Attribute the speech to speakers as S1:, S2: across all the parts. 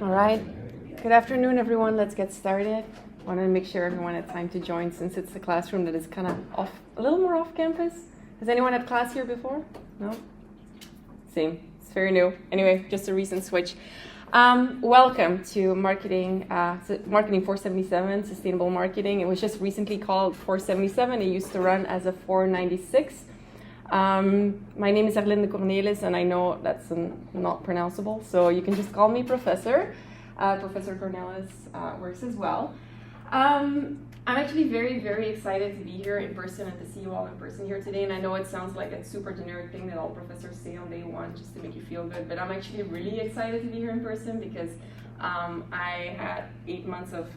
S1: All right. Good afternoon, everyone. Let's get started. I want to make sure everyone had time to join since it's a classroom that is kind of off, a little more off campus. Has anyone had class here before? No? Same. It's very new. Anyway, just a recent switch. Welcome to Marketing 477, Sustainable Marketing. It was just recently called 477. It used to run as a 496. My name is Arlene Cornelis, and I know that's not pronounceable, so you can just call me Professor. Professor Cornelis works as well. I'm actually very, very excited to be here in person and to see you all in person here today. And I know it sounds like a super generic thing that all professors say on day one just to make you feel good, but I'm actually really excited to be here in person because I had 8 months of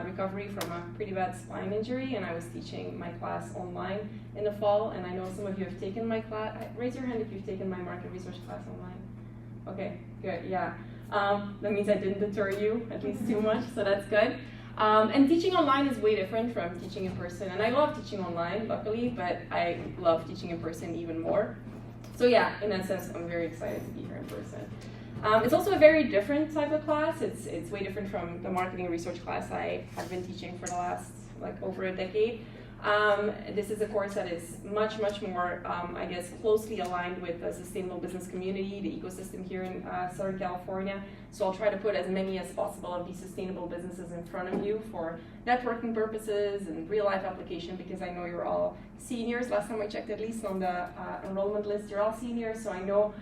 S1: recovery from a pretty bad spine injury, and I was teaching my class online in the fall. And I know some of you have taken my class. Raise your hand if you've taken my market research class online. Okay, good, yeah. That means I didn't deter you, at least too much, so that's good. And teaching online is way different from teaching in person. And I love teaching online, luckily, but I love teaching in person even more. So yeah, in that sense, I'm very excited to be here in person. It's also a very different type of class. It's way different from the marketing research class I have been teaching for the last over a decade. This is a course that is much, much more, I guess, closely aligned with the sustainable business community, the ecosystem here in Southern California. So I'll try to put as many as possible of these sustainable businesses in front of you for networking purposes and real-life application, because I know you're all seniors. Last time I checked, at least on the enrollment list, you're all seniors. So I know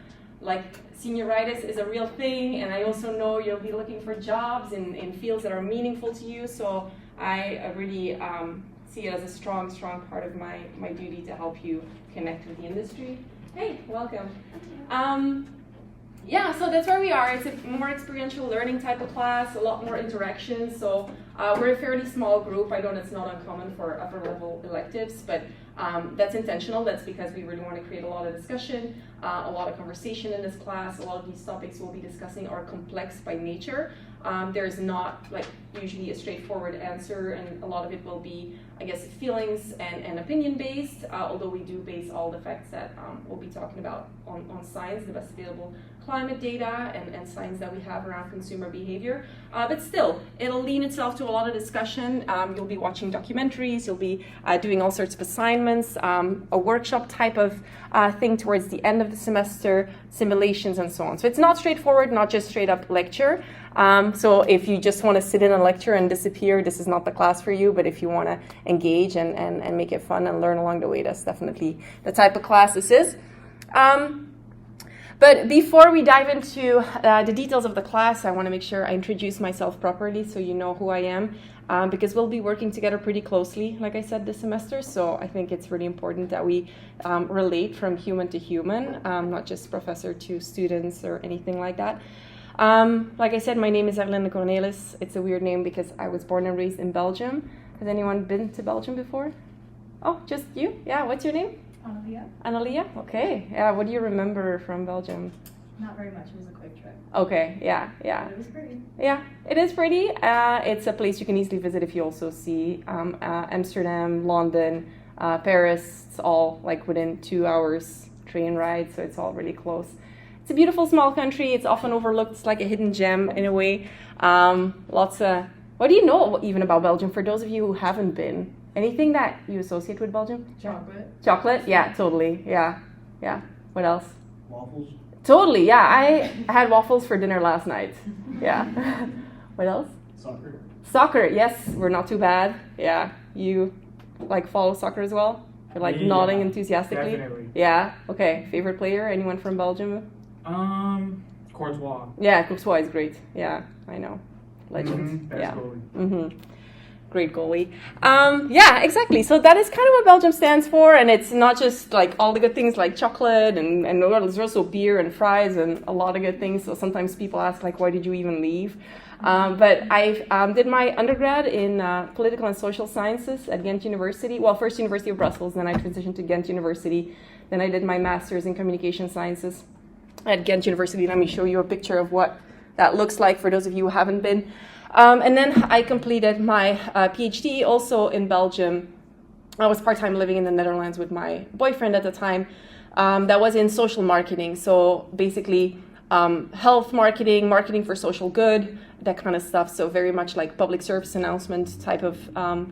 S1: senioritis is a real thing, and I also know you'll be looking for jobs in fields that are meaningful to you. So I really see it as a strong, strong part of my duty to help you connect with the industry. Hey, welcome. Yeah, so that's where we are. It's a more experiential learning type of class, a lot more interaction. So we're a fairly small group. I know that's not uncommon for upper level electives, but that's intentional. That's because we really want to create a lot of discussion, a lot of conversation in this class. A lot of these topics we'll be discussing are complex by nature. There's not usually a straightforward answer, and a lot of it will be, I guess, feelings and opinion based, although we do base all the facts that we'll be talking about on science, the best available climate data and science that we have around consumer behavior. But still, it'll lean itself to a lot of discussion. You'll be watching documentaries, you'll be doing all sorts of assignments, a workshop type of thing towards the end of the semester, simulations and so on. So it's not straightforward, not just straight up lecture. So if you just want to sit in a lecture and disappear, this is not the class for you. But if you want to engage and make it fun and learn along the way, that's definitely the type of class this is. But before we dive into the details of the class, I want to make sure I introduce myself properly so you know who I am, because we'll be working together pretty closely, like I said, this semester. So I think it's really important that we relate from human to human, not just professor to students or anything like that. Like I said, my name is Arlene Cornelis. It's a weird name because I was born and raised in Belgium. Has anyone been to Belgium before? Oh, just you? Yeah, what's your name?
S2: Analia.
S1: Analia? Okay. Yeah, what do you remember from Belgium?
S2: Not very much. It was a quick trip.
S1: Okay, yeah.
S2: But it was pretty.
S1: Yeah, it is pretty. It's a place you can easily visit if you also see Amsterdam, London, Paris. It's all within 2 hours train ride, so it's all really close. It's a beautiful small country. It's often overlooked. It's like a hidden gem in a way. What do you know even about Belgium for those of you who haven't been? Anything that you associate with Belgium?
S2: Chocolate.
S1: Chocolate? Yeah, totally. Yeah. What else?
S3: Waffles.
S1: Totally, yeah. I had waffles for dinner last night. Yeah. What else?
S3: Soccer.
S1: Soccer, yes. We're not too bad. Yeah. You follow soccer as well? You're nodding enthusiastically?
S3: Definitely.
S1: Yeah. Okay. Favorite player? Anyone from Belgium?
S3: Courtois.
S1: Yeah, Courtois is great. Yeah, I know. Legend.
S3: Best goalie.
S1: Great goalie. Yeah, exactly. So that is kind of what Belgium stands for, and it's not just all the good things like chocolate and there's also beer and fries and a lot of good things. So sometimes people ask why did you even leave? But I did my undergrad in political and social sciences at Ghent University. Well, first University of Brussels, then I transitioned to Ghent University. Then I did my master's in communication sciences at Ghent University. Let me show you a picture of what that looks like for those of you who haven't been. And then I completed my PhD also in Belgium. I was part-time living in the Netherlands with my boyfriend at the time. That was in social marketing. So basically, health marketing, marketing for social good, that kind of stuff. So very much like public service announcement type of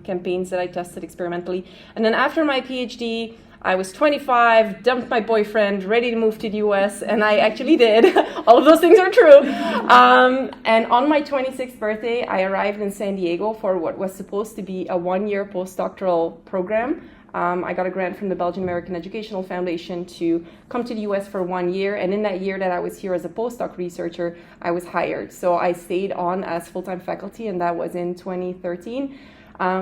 S1: campaigns that I tested experimentally. And then after my PhD, I was 25, dumped my boyfriend, ready to move to the US, and I actually did. All of those things are true. And on my 26th birthday, I arrived in San Diego for what was supposed to be a one-year postdoctoral program. I got a grant from the Belgian American Educational Foundation to come to the US for 1 year. And in that year that I was here as a postdoc researcher, I was hired. So I stayed on as full-time faculty, and that was in 2013.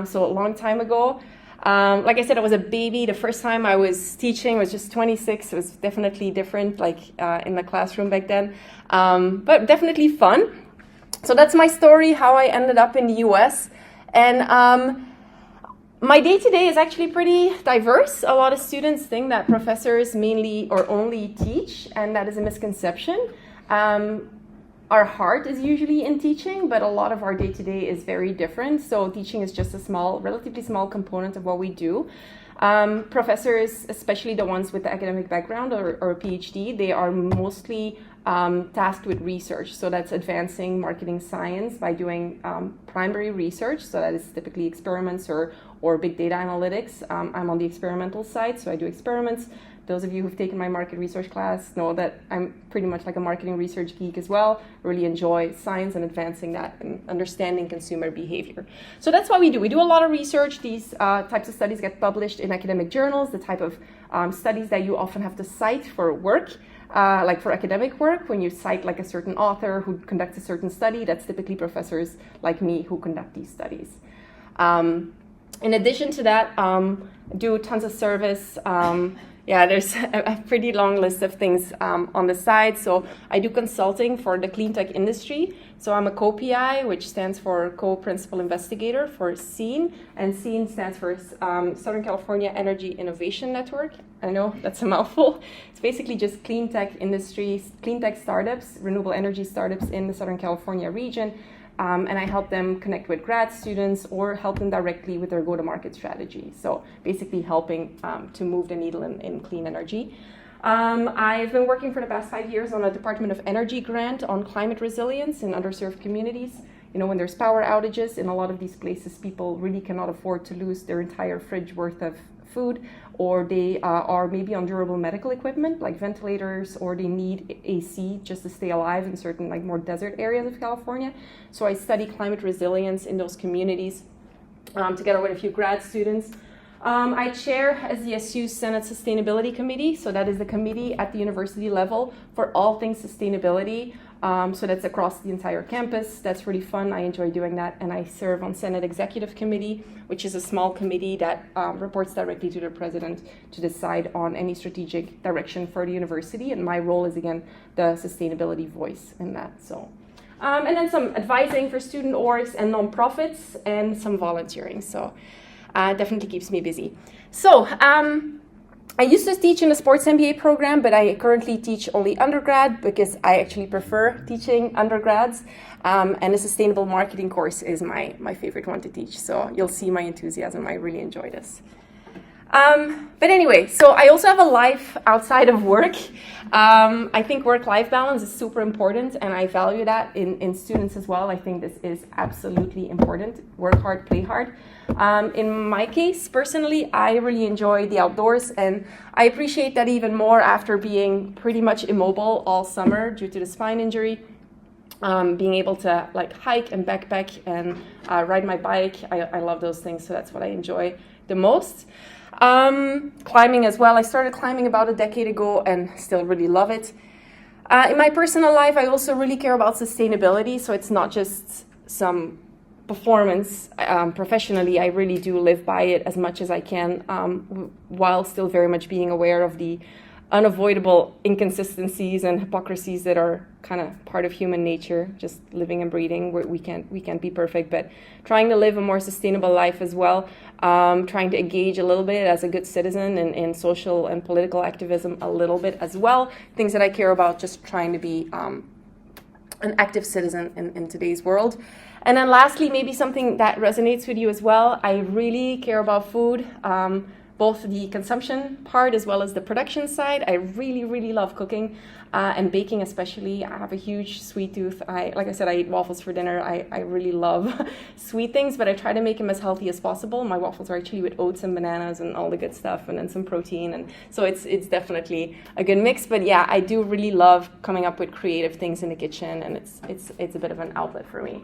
S1: So a long time ago. Like I said, I was a baby. The first time I was teaching was just 26. It was definitely different, like in the classroom back then, but definitely fun. So that's my story, how I ended up in the US. And my day-to-day is actually pretty diverse. A lot of students think that professors mainly or only teach, and that is a misconception. Our heart is usually in teaching, but a lot of our day-to-day is very different. So teaching is just a relatively small component of what we do. Professors, especially the ones with the academic background or a PhD, they are mostly tasked with research. So that's advancing marketing science by doing primary research. So that is typically experiments or big data analytics. I'm on the experimental side, so I do experiments. Those of you who've taken my market research class know that I'm pretty much like a marketing research geek as well. Really enjoy science and advancing that and understanding consumer behavior. So that's what we do. We do a lot of research. These types of studies get published in academic journals, the type of studies that you often have to cite for work, like for academic work. When you cite like a certain author who conducts a certain study, that's typically professors like me who conduct these studies. In addition to that, do tons of service. There's a pretty long list of things on the side. So I do consulting for the clean tech industry. So I'm a co-PI, which stands for co-principal investigator for SEEN. And SEEN stands for Southern California Energy Innovation Network. I know that's a mouthful. It's basically just clean tech industries, clean tech startups, renewable energy startups in the Southern California region. And I help them connect with grad students or help them directly with their go-to-market strategy. So basically helping to move the needle in clean energy. I've been working for the past 5 years on a Department of Energy grant on climate resilience in underserved communities. You know, when there's power outages in a lot of these places, people really cannot afford to lose their entire fridge worth of food, or they are maybe on durable medical equipment like ventilators, or they need AC just to stay alive in certain like more desert areas of California. So I study climate resilience in those communities together with a few grad students. I chair as the SU's Senate Sustainability Committee. So that is the committee at the university level for all things sustainability. So that's across the entire campus. That's really fun. I enjoy doing that. And I serve on Senate Executive Committee, which is a small committee that reports directly to the president to decide on any strategic direction for the university. And my role is, again, the sustainability voice in that. So, and then some advising for student orgs and nonprofits and some volunteering. So definitely keeps me busy. So I used to teach in a sports MBA program, but I currently teach only undergrad because I actually prefer teaching undergrads. And a sustainable marketing course is my favorite one to teach. So you'll see my enthusiasm. I really enjoy this. But anyway, so I also have a life outside of work. I think work-life balance is super important, and I value that in students as well. I think this is absolutely important. Work hard, play hard. In my case, personally, I really enjoy the outdoors, and I appreciate that even more after being pretty much immobile all summer due to the spine injury. Being able to like hike and backpack and ride my bike, I love those things, so that's what I enjoy the most. Climbing as well. I started climbing about a decade ago and still really love it. In my personal life, I also really care about sustainability, so it's not just some performance. Professionally, I really do live by it as much as I can, while still very much being aware of the unavoidable inconsistencies and hypocrisies that are kind of part of human nature, just living and breathing. We can't be perfect, but trying to live a more sustainable life as well, trying to engage a little bit as a good citizen in social and political activism a little bit as well, things that I care about, just trying to be an active citizen in today's world. And then lastly, maybe something that resonates with you as well, I really care about food. both the consumption part as well as the production side. I really, really love cooking and baking especially. I have a huge sweet tooth. Like I said, I eat waffles for dinner. I really love sweet things, but I try to make them as healthy as possible. My waffles are actually with oats and bananas and all the good stuff, and then some protein, and so it's definitely a good mix. But yeah, I do really love coming up with creative things in the kitchen, and it's a bit of an outlet for me.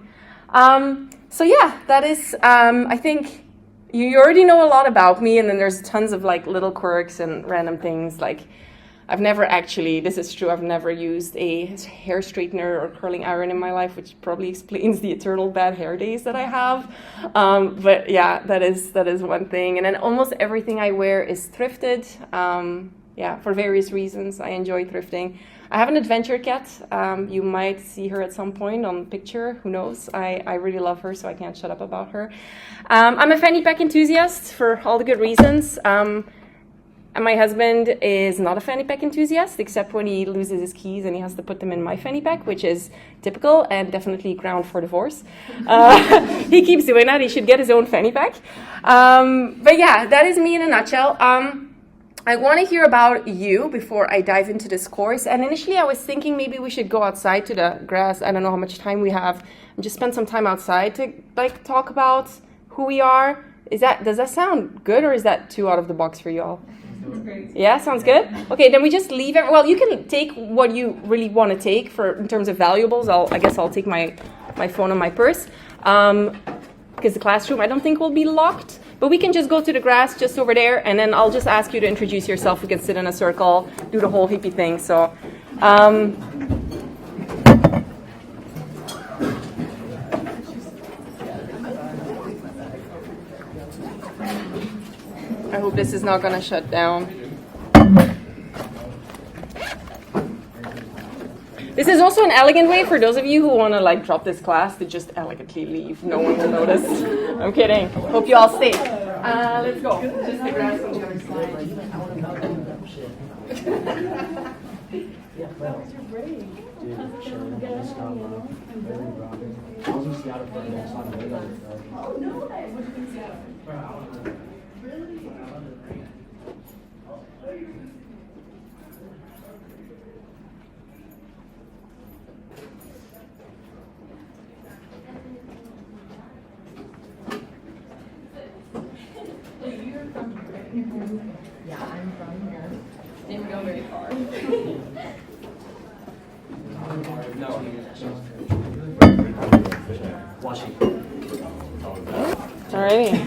S1: So yeah, that is, I think you already know a lot about me, and then there's tons of like little quirks and random things. Like I've never actually, this is true, I've never used a hair straightener or curling iron in my life, which probably explains the eternal bad hair days that I have. But yeah, that is one thing. And then almost everything I wear is thrifted. Yeah, for various reasons. I enjoy thrifting. I have an adventure cat. You might see her at some point on picture. Who knows? I really love her, so I can't shut up about her. I'm a fanny pack enthusiast for all the good reasons. And my husband is not a fanny pack enthusiast, except when he loses his keys and he has to put them in my fanny pack, which is typical and definitely ground for divorce. He keeps doing that. He should get his own fanny pack. But yeah, that is me in a nutshell. I want to hear about you before I dive into this course. And initially I was thinking maybe we should go outside to the grass. I don't know how much time we have. And just spend some time outside to like talk about who we are. Does that sound good, or is that too out of the box for you all? Yeah, sounds good. Okay, then we just leave it. Well, you can take what you really want to take in terms of valuables. I guess I'll take my phone and my purse, because the classroom I don't think will be locked. But we can just go to the grass just over there, and then I'll just ask you to introduce yourself. We can sit in a circle, do the whole hippie thing. So, I hope this is not going to shut down. This is also an elegant way for those of you who want to like drop this class to just elegantly leave. No one will notice. I'm kidding. Hope you all stay. Let's go. Just the grass on the other side.
S2: Yeah, I'm from here. Didn't go very far.
S1: Alrighty.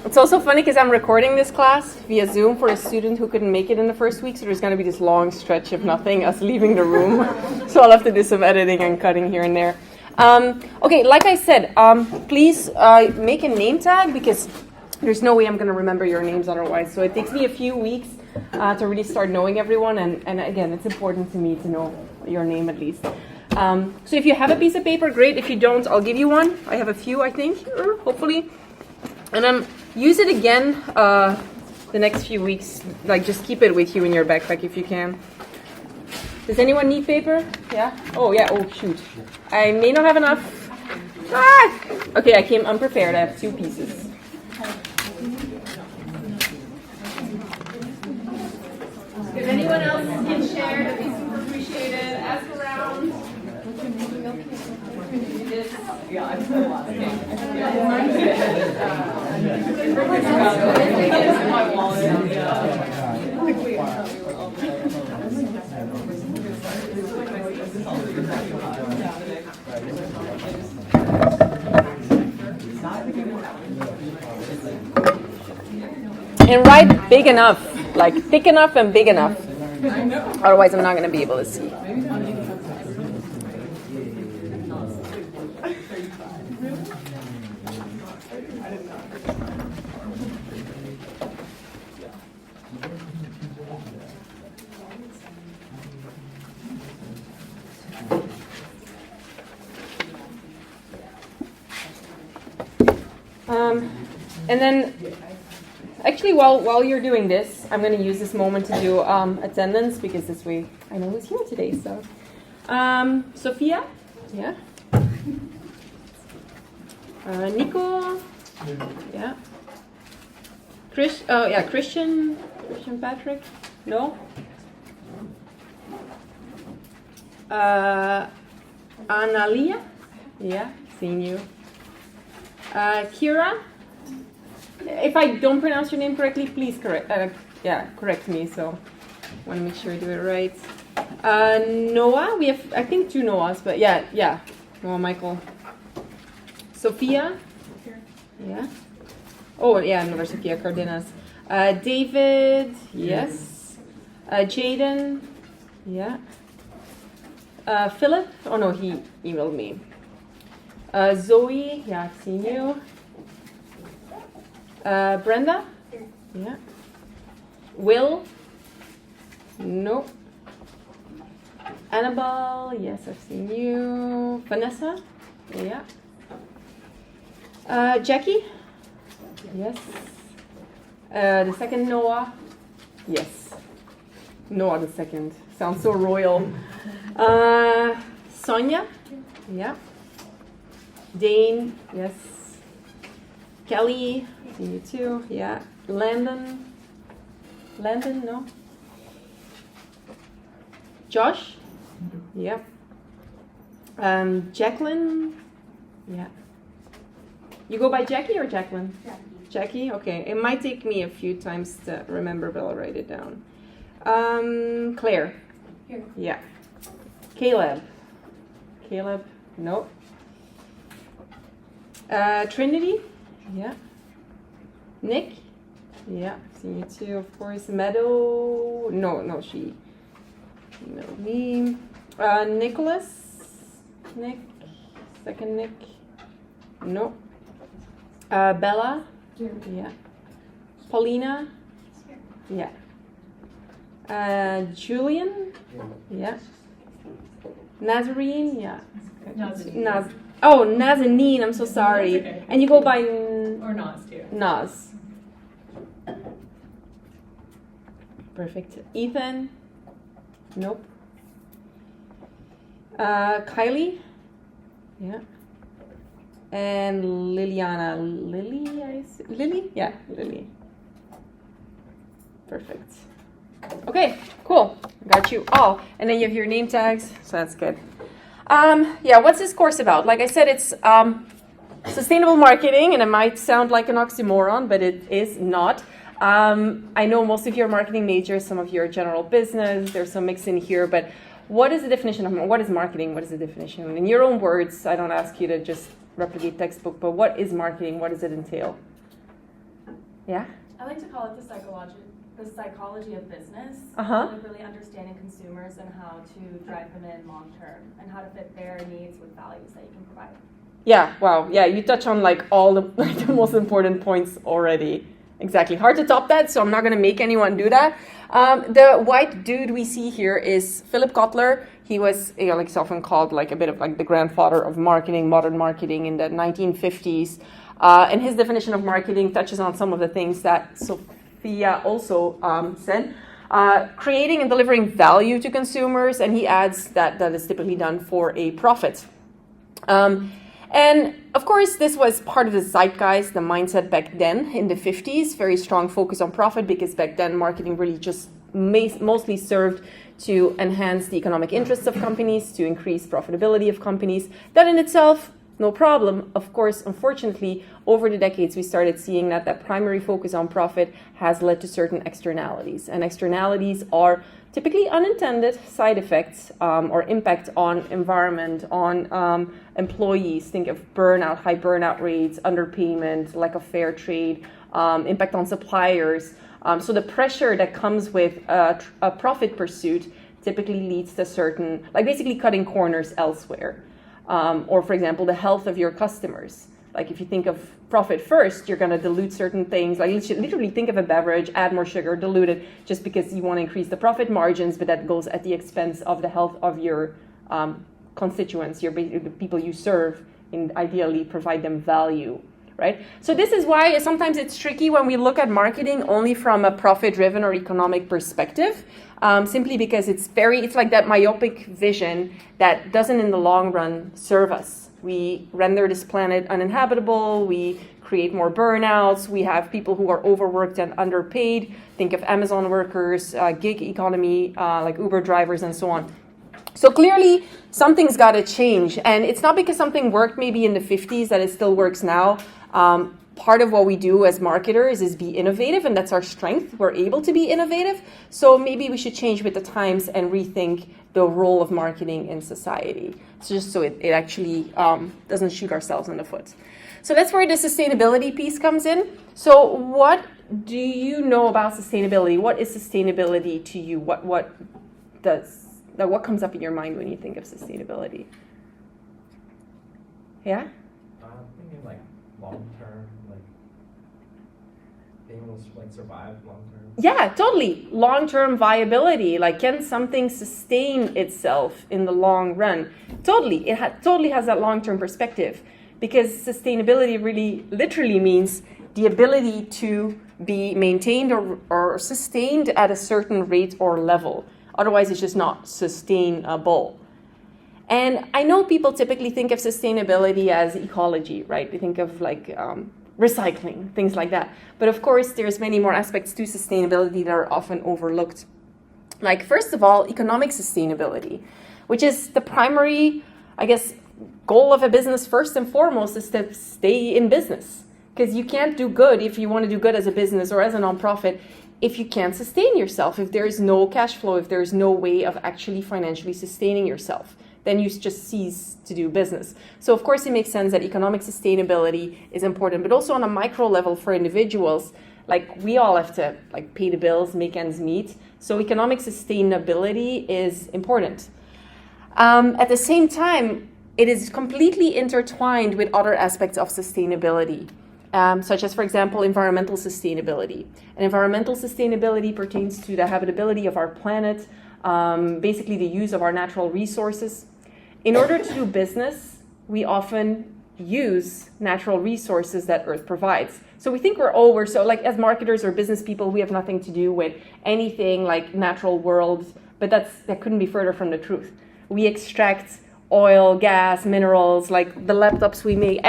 S1: It's also funny because I'm recording this class via Zoom for a student who couldn't make it in the first week, so there's going to be this long stretch of nothing, us leaving the room. So I'll have to do some editing and cutting here and there. Okay, like I said, please make a name tag, because there's no way I'm going to remember your names otherwise. So it takes me a few weeks to really start knowing everyone, and again, it's important to me to know your name at least. So if you have a piece of paper, great. If you don't, I'll give you one. I have a few, I think, hopefully. And use it again the next few weeks. Like, just keep it with you in your backpack if you can. Does anyone need paper? Yeah? Oh, yeah. Oh, shoot. I may not have enough. Ah! Okay, I came unprepared. I have 2 pieces. If anyone else can share, that'd be super appreciated. Ask around. Yeah, I put a lot. And write big enough, like thick enough and big enough. Otherwise, I'm not going to be able to see. And then, actually, while you're doing this, I'm going to use this moment to do attendance because this way I know who's here today. So, Sophia, yeah. Nico, yeah. Christian Patrick, no. Analia, yeah, seen you. Kira, if I don't pronounce your name correctly, please correct me. So, I want to make sure I do it right. Noah, we have I think 2 Noahs, but yeah, Noah Michael. Sophia, yeah. Oh yeah, another Sophia Cardenas. David, yes. Jaden, yeah. Philip, oh no, he emailed me. Zoe, yeah, I've seen you. Brenda, yeah. Will, no. Annabelle, yes, I've seen you. Vanessa, yeah. Jackie, yes. The second Noah, yes. Noah the second, sounds so royal. Sonia, yeah. Dane, yes. Kelly, see you too, yeah. Landon, no. Josh, yeah. Jacqueline, yeah. You go by Jackie or Jacqueline? Jackie, okay. It might take me a few times to remember, but I'll write it down. Claire,
S2: Here.
S1: yeah. Caleb, no. Trinity, yeah. Nick, yeah, seen you too, of course. Meadow, no, she emailed me. Nicholas, Nick, second Nick, no. Bella, yeah. Paulina, yeah. Julian, yeah. Nazarene, yeah. Nazanin, I'm so sorry.
S2: Okay.
S1: And you go by
S2: Or Nas too.
S1: Naz. Perfect. Ethan, nope. Kylie, yeah. And Liliana, Lily? Yeah, Lily. Perfect. Okay, cool. Got you all. And then you have your name tags, so that's good. What's this course about? Like I said, it's sustainable marketing, and it might sound like an oxymoron, but it is not. I know most of you are marketing majors, some of you are general business, there's some mix in here, but what is the definition of, what is marketing? What is the definition? In your own words, I don't ask you to just replicate textbook, but what is marketing? What does it entail? Yeah?
S4: I like to call it the psychology of business. Like really understanding consumers and how to drive them in long term and how to fit their needs with values that you can provide. Yeah, wow. Yeah, you touch on like all the, the most important points already. Exactly. Hard to top that, so I'm not going to make anyone do that. The white dude we see here is Philip Kotler. He was, he's often called like a bit of like the grandfather of marketing, modern marketing in the 1950s. And his definition of marketing touches on some of the things that Sophia also said. Creating and delivering value to consumers, and he adds that is typically done for a profit. And of course, this was part of the zeitgeist, the mindset back then in the 50s, very strong focus on profit, because back then marketing really just mostly served to enhance the economic interests of companies, to increase profitability of companies. That in itself, no problem. Of course, unfortunately, over the decades, we started seeing that primary focus on profit has led to certain externalities. And externalities are typically unintended side effects or impact on environment, on employees. Think of burnout, high burnout rates, underpayment, lack of fair trade, impact on suppliers. So the pressure that comes with a profit pursuit typically leads to certain, like basically cutting corners elsewhere. Or for example, the health of your customers. Like if you think of profit first, you're going to dilute certain things. Like literally think of a beverage, add more sugar, dilute it just because you want to increase the profit margins, but that goes at the expense of the health of your constituents, the people you serve, and ideally provide them value. right? So this is why sometimes it's tricky when we look at marketing only from a profit-driven or economic perspective, simply because it's like that myopic vision that doesn't in the long run serve us. We render this planet uninhabitable, we create more burnouts, we have people who are overworked and underpaid. Think of Amazon workers, gig economy, like Uber drivers and so on. So clearly, something's got to change. And it's not because something worked maybe in the 50s that it still works now. Part of what we do as marketers is be innovative, and that's our strength. We're able to be innovative. So maybe we should change with the times and rethink the role of marketing in society. So just so it actually doesn't shoot ourselves in the foot. So that's where the sustainability piece comes in. So what do you know about sustainability? What is sustainability to you? What comes up in your mind when you think of sustainability? Yeah?
S5: I'm thinking like long term, like being able to like survive long term.
S4: Yeah, totally. Long-term viability. Like, can something sustain itself in the long run? Totally. It totally has that long-term perspective, because sustainability really literally means the ability to be maintained or sustained at a certain rate or level. Otherwise, it's just not sustainable. And I know people typically think of sustainability as ecology, right? They think of like recycling, things like that. But of course, there's many more aspects to sustainability that are often overlooked. Like, first of all, economic sustainability, which is the primary, I guess, goal of a business first and foremost is to stay in business. Because you can't do good if you want to do good as a business or as a nonprofit if you can't sustain yourself, if there is no cash flow, if there is no way of actually financially sustaining yourself, then you just cease to do business. So of course it makes sense that economic sustainability is important, but also on a micro level for individuals, like we all have to like pay the bills, make ends meet. So economic sustainability is important. At the same time, it is completely intertwined with other aspects of sustainability. Such as, for example, environmental sustainability. And environmental sustainability pertains to the habitability of our planet, basically the use of our natural resources. In order to do business, we often use natural resources that Earth provides. So we think we're so like as marketers or business people, we have nothing to do with anything like natural world, but that couldn't be further from the truth. We extract oil, gas, minerals, like the laptops we make,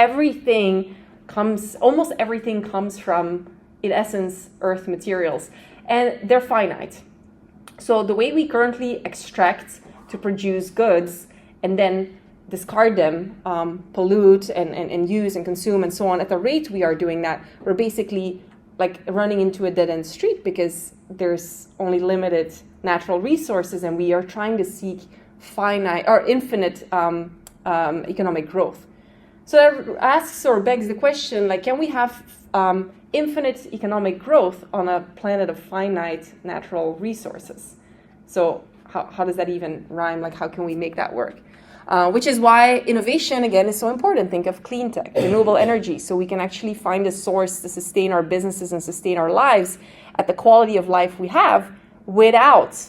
S4: almost everything comes from, in essence, Earth materials. And they're finite. So the way we currently extract to produce goods and then discard them, pollute and use and consume and so on, at the rate we are doing that, we're basically like running into a dead-end street because there's only limited natural resources and we are trying to seek finite or infinite economic growth. So that asks or begs the question, like, can we have infinite economic growth on a planet of finite natural resources? So how does that even rhyme? Like, how can we make that work? Which is why innovation, again, is so important. Think of clean tech, renewable energy, so we can actually find a source to sustain our businesses and sustain our lives at the quality of life we have without,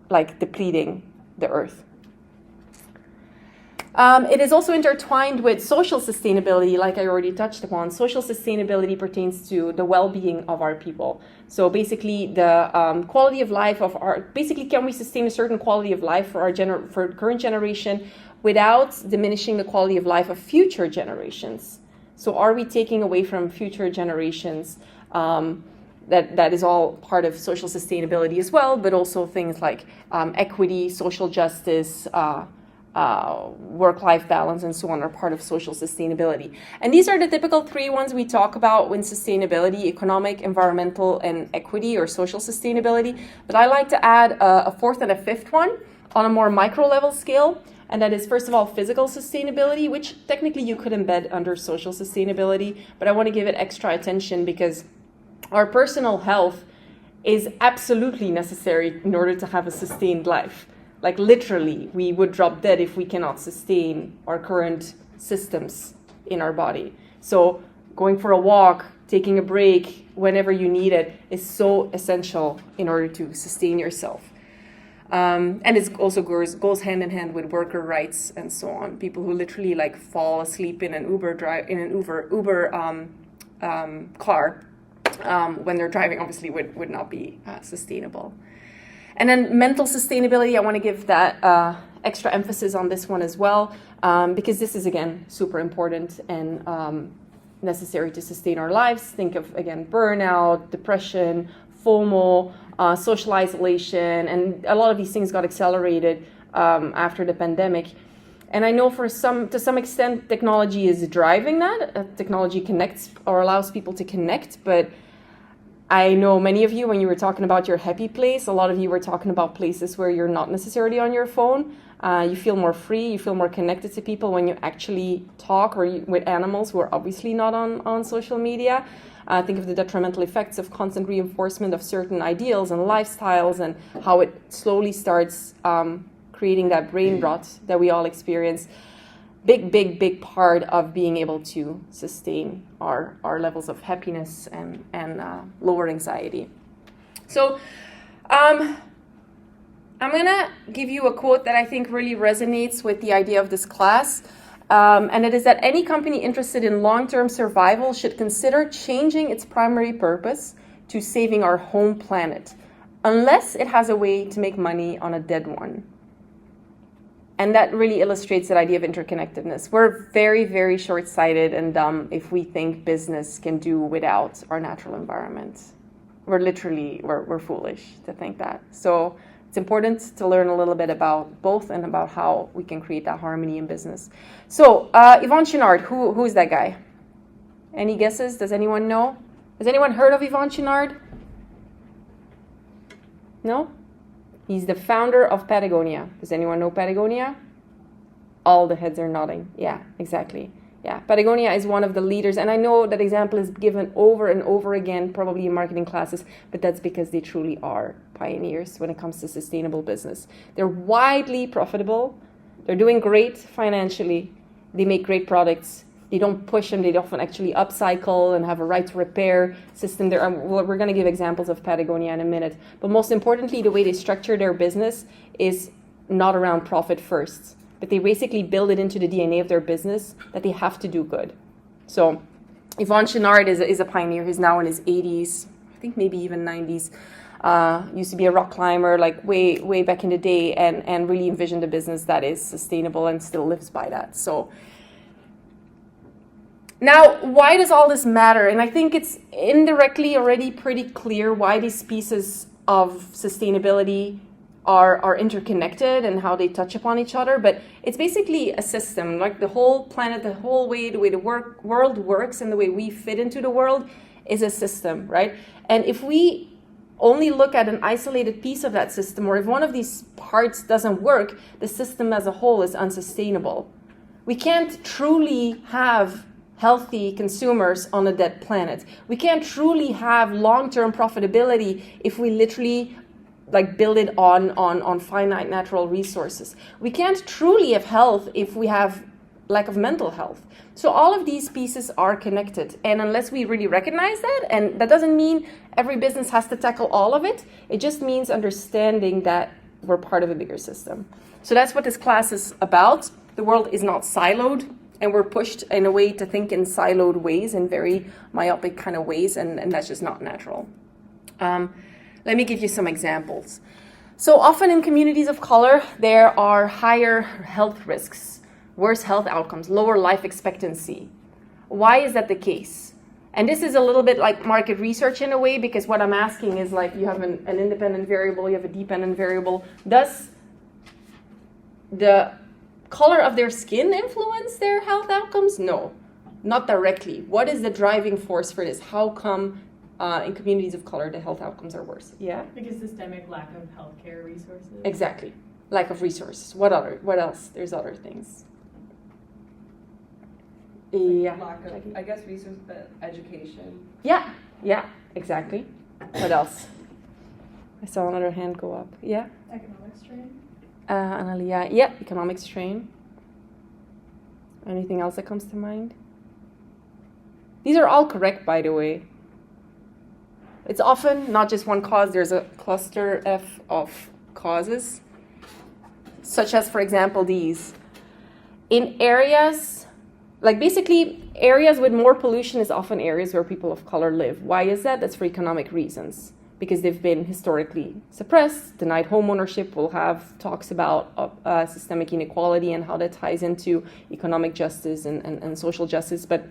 S4: like, depleting the earth. It is also intertwined with social sustainability, like I already touched upon. Social sustainability pertains to the well-being of our people. So basically, the quality of life of can we sustain a certain quality of life for for current generation without diminishing the quality of life of future generations? So are we taking away from future generations? That is all part of social sustainability as well, but also things like equity, social justice, work-life balance, and so on are part of social sustainability. And these are the typical three ones we talk about when sustainability: economic, environmental, and equity or social sustainability. But I like to add a fourth and a fifth one on a more micro-level scale, and that is, first of all, physical sustainability, which technically you could embed under social sustainability, but I want to give it extra attention because our personal health is absolutely necessary in order to have a sustained life. Like literally, we would drop dead if we cannot sustain our current systems in our body. So going for a walk, taking a break whenever you need it is so essential in order to sustain yourself. And it also goes hand in hand with worker rights and so on. People who literally like fall asleep in an Uber car when they're driving obviously would not be sustainable. And then mental sustainability, I want to give that extra emphasis on this one as well, because this is, again, super important and necessary to sustain our lives. Think of, again, burnout, depression, FOMO, social isolation, and a lot of these things got accelerated after the pandemic. And I know to some extent, technology is driving that. Technology connects or allows people to connect, but I know many of you, when you were talking about your happy place, a lot of you were talking about places where you're not necessarily on your phone. You feel more free, you feel more connected to people when you actually talk with animals who are obviously not on social media. Think of the detrimental effects of constant reinforcement of certain ideals and lifestyles and how it slowly starts creating that brain rot that we all experience. Big part of being able to sustain our levels of happiness and lower anxiety. So I'm going to give you a quote that I think really resonates with the idea of this class. And it is that any company interested in long-term survival should consider changing its primary purpose to saving our home planet, unless it has a way to make money on a dead one. And that really illustrates that idea of interconnectedness. We're very, very short-sighted and dumb if we think business can do without our natural environment. We're foolish to think that. So it's important to learn a little bit about both and about how we can create that harmony in business. So Yvon Chouinard, who is that guy? Any guesses? Does anyone know? Has anyone heard of Yvon Chouinard? No? He's the founder of Patagonia. Does anyone know Patagonia? All the heads are nodding. Yeah, exactly. Yeah, Patagonia is one of the leaders, and I know that example is given over and over again, probably in marketing classes, but that's because they truly are pioneers when it comes to sustainable business. They're widely profitable. They're doing great financially. They make great products. They don't push them. They often actually upcycle and have a right to repair system. We're going to give examples of Patagonia in a minute. But most importantly, the way they structure their business is not around profit first, but they basically build it into the DNA of their business that they have to do good. So Yvon Chouinard is a pioneer. He's now in his 80s, I think maybe even 90s. Used to be a rock climber, like way back in the day, and really envisioned a business that is sustainable and still lives by that. So now, why does all this matter? And I think it's indirectly already pretty clear why these pieces of sustainability are interconnected and how they touch upon each other. But it's basically a system, like the whole planet, the way the world works and the way we fit into the world is a system, right? And if we only look at an isolated piece of that system, or if one of these parts doesn't work, the system as a whole is unsustainable. We can't truly have healthy consumers on a dead planet. We can't truly have long-term profitability if we literally build it on finite natural resources. We can't truly have health if we have lack of mental health. So all of these pieces are connected. And unless we really recognize that, and that doesn't mean every business has to tackle all of it, it just means understanding that we're part of a bigger system. So that's what this class is about. The world is not siloed, and we're pushed in a way to think in siloed ways, in very myopic kind of ways, and that's just not natural. Let me give you some examples. So often in communities of color, there are higher health risks, worse health outcomes, lower life expectancy. Why is that the case? And this is a little bit like market research in a way, because what I'm asking is you have an independent variable, you have a dependent variable. Does the color of their skin influence their health outcomes? No, not directly. What is the driving force for this? How come in communities of color the health outcomes are worse? Yeah?
S2: Because systemic lack of healthcare resources.
S4: Exactly. Lack of resources. What else? There's other things. Yeah.
S6: Lack of, I guess, resource, education.
S4: Yeah, exactly. What else? I saw another hand go up. Yeah?
S2: Economic strain.
S4: Analia. Yeah, economic strain. Anything else that comes to mind? These are all correct, by the way. It's often not just one cause. There's a cluster of causes, such as, for example, these. In areas, like basically areas with more pollution is often areas where people of color live. Why is that? That's for economic reasons, because they've been historically suppressed. Denied home ownership will have talks about systemic inequality and how that ties into economic justice and social justice. But